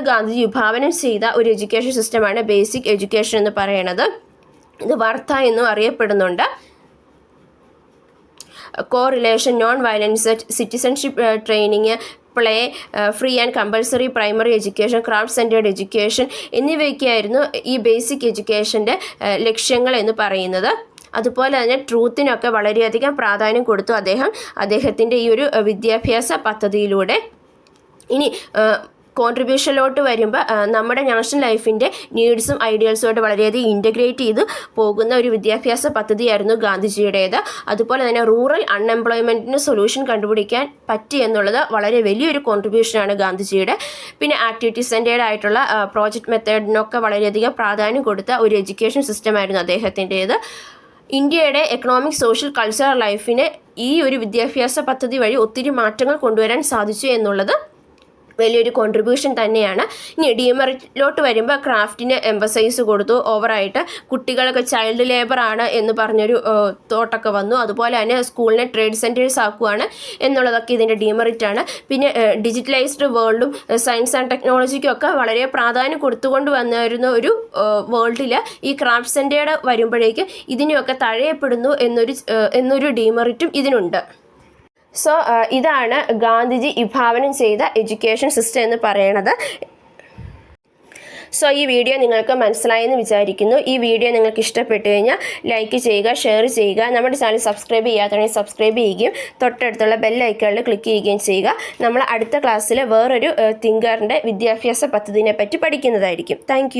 A: ഗാന്ധിജി വിഭാവനം ചെയ്ത ഒരു എഡ്യൂക്കേഷൻ സിസ്റ്റമാണ് ബേസിക് എഡ്യൂക്കേഷൻ എന്ന് പറയുന്നത്. ഇത് വർദ്ധ എന്നും അറിയപ്പെടുന്നുണ്ട്. Correlation, non violence, citizenship training, play, free and compulsory primary education, craft centred education എന്നിവയൊക്കെയായിരുന്നു ഈ ബേസിക് എഡ്യൂക്കേഷൻ്റെ ലക്ഷ്യങ്ങൾ എന്ന് പറയുന്നത്. അതുപോലെ തന്നെ ട്രൂത്തിനൊക്കെ വളരെയധികം പ്രാധാന്യം കൊടുത്തു അദ്ദേഹത്തിൻ്റെ ഈ ഒരു വിദ്യാഭ്യാസ പദ്ധതിയിലൂടെ. ഇനി കോൺട്രിബ്യൂഷനിലോട്ട് വരുമ്പോൾ നമ്മുടെ നാഷണൽ ലൈഫിൻ്റെ നീഡ്സും ഐഡിയൽസുമായിട്ട് വളരെയധികം ഇൻ്റഗ്രേറ്റ് ചെയ്ത് പോകുന്ന ഒരു വിദ്യാഭ്യാസ പദ്ധതിയായിരുന്നു ഗാന്ധിജിയുടേത്. അതുപോലെ തന്നെ റൂറൽ അൺഎംപ്ലോയ്മെൻറ്റിന് സൊല്യൂഷൻ കണ്ടുപിടിക്കാൻ പറ്റി എന്നുള്ളത് വളരെ വലിയൊരു കോൺട്രിബ്യൂഷനാണ് ഗാന്ധിജിയുടെ. പിന്നെ ആക്ടിവിറ്റി സെൻറ്റേഡ് ആയിട്ടുള്ള പ്രോജക്റ്റ് മെത്തേഡിനൊക്കെ വളരെയധികം പ്രാധാന്യം കൊടുത്ത ഒരു എഡ്യൂക്കേഷൻ സിസ്റ്റമായിരുന്നു അദ്ദേഹത്തിൻ്റേത്. ഇന്ത്യയുടെ എക്കണോമിക്, സോഷ്യൽ, കൾച്ചറൽ ലൈഫിനെ ഈ ഒരു വിദ്യാഭ്യാസ പദ്ധതി വഴി ഒത്തിരി മാറ്റങ്ങൾ കൊണ്ടുവരാൻ സാധിച്ചു എന്നുള്ളത് വലിയൊരു കോൺട്രിബ്യൂഷൻ തന്നെയാണ്. ഇനി ഡീമെറിറ്റിലോട്ട് വരുമ്പോൾ ക്രാഫ്റ്റിന് എംഫസൈസ് കൊടുത്തു. ഓവറായിട്ട് കുട്ടികളൊക്കെ ചൈൽഡ് ലേബർ ആണ് എന്ന് പറഞ്ഞൊരു തോട്ടൊക്കെ വന്നു. അതുപോലെ തന്നെ സ്കൂളിനെ ട്രേഡ് സെൻറ്റേഴ്സ് ആക്കുകയാണ് എന്നുള്ളതൊക്കെ ഇതിൻ്റെ ഡീമെറിറ്റാണ്. പിന്നെ ഡിജിറ്റലൈസ്ഡ് വേൾഡും സയൻസ് ആൻഡ് ടെക്നോളജിക്കും ഒക്കെ വളരെ പ്രാധാന്യം കൊടുത്തുകൊണ്ട് വന്നിരുന്ന ഒരു വേൾഡിൽ ഈ ക്രാഫ്റ്റ് സെൻറ്റേർഡ് വരുമ്പോഴേക്ക് ഇതിനെയൊക്കെ തഴയപ്പെടുന്നു എന്നൊരു ഡീമെറിറ്റും ഇതിനുണ്ട്. സോ ഇതാണ് ഗാന്ധിജി വിഭാവനം ചെയ്ത എഡ്യൂക്കേഷൻ സിസ്റ്റം എന്ന് പറയുന്നത്. സോ ഈ വീഡിയോ നിങ്ങൾക്ക് മനസ്സിലായെന്ന് വിചാരിക്കുന്നു. ഈ വീഡിയോ നിങ്ങൾക്ക് ഇഷ്ടപ്പെട്ടു കഴിഞ്ഞാൽ ലൈക്ക് ചെയ്യുക, ഷെയർ ചെയ്യുക. നമ്മുടെ ചാനൽ സബ്സ്ക്രൈബ് ചെയ്യാത്തവണെങ്കിൽ സബ്സ്ക്രൈബ് ചെയ്യുകയും തൊട്ടടുത്തുള്ള ബെൽ ഐക്കണിൽ ക്ലിക്ക് ചെയ്യുകയും ചെയ്യുക. നമ്മൾ അടുത്ത ക്ലാസ്സിൽ വേറൊരു തിങ്കറിൻ്റെ വിദ്യാഭ്യാസ പദ്ധതിനെ പറ്റി പഠിക്കുന്നതായിരിക്കും. താങ്ക്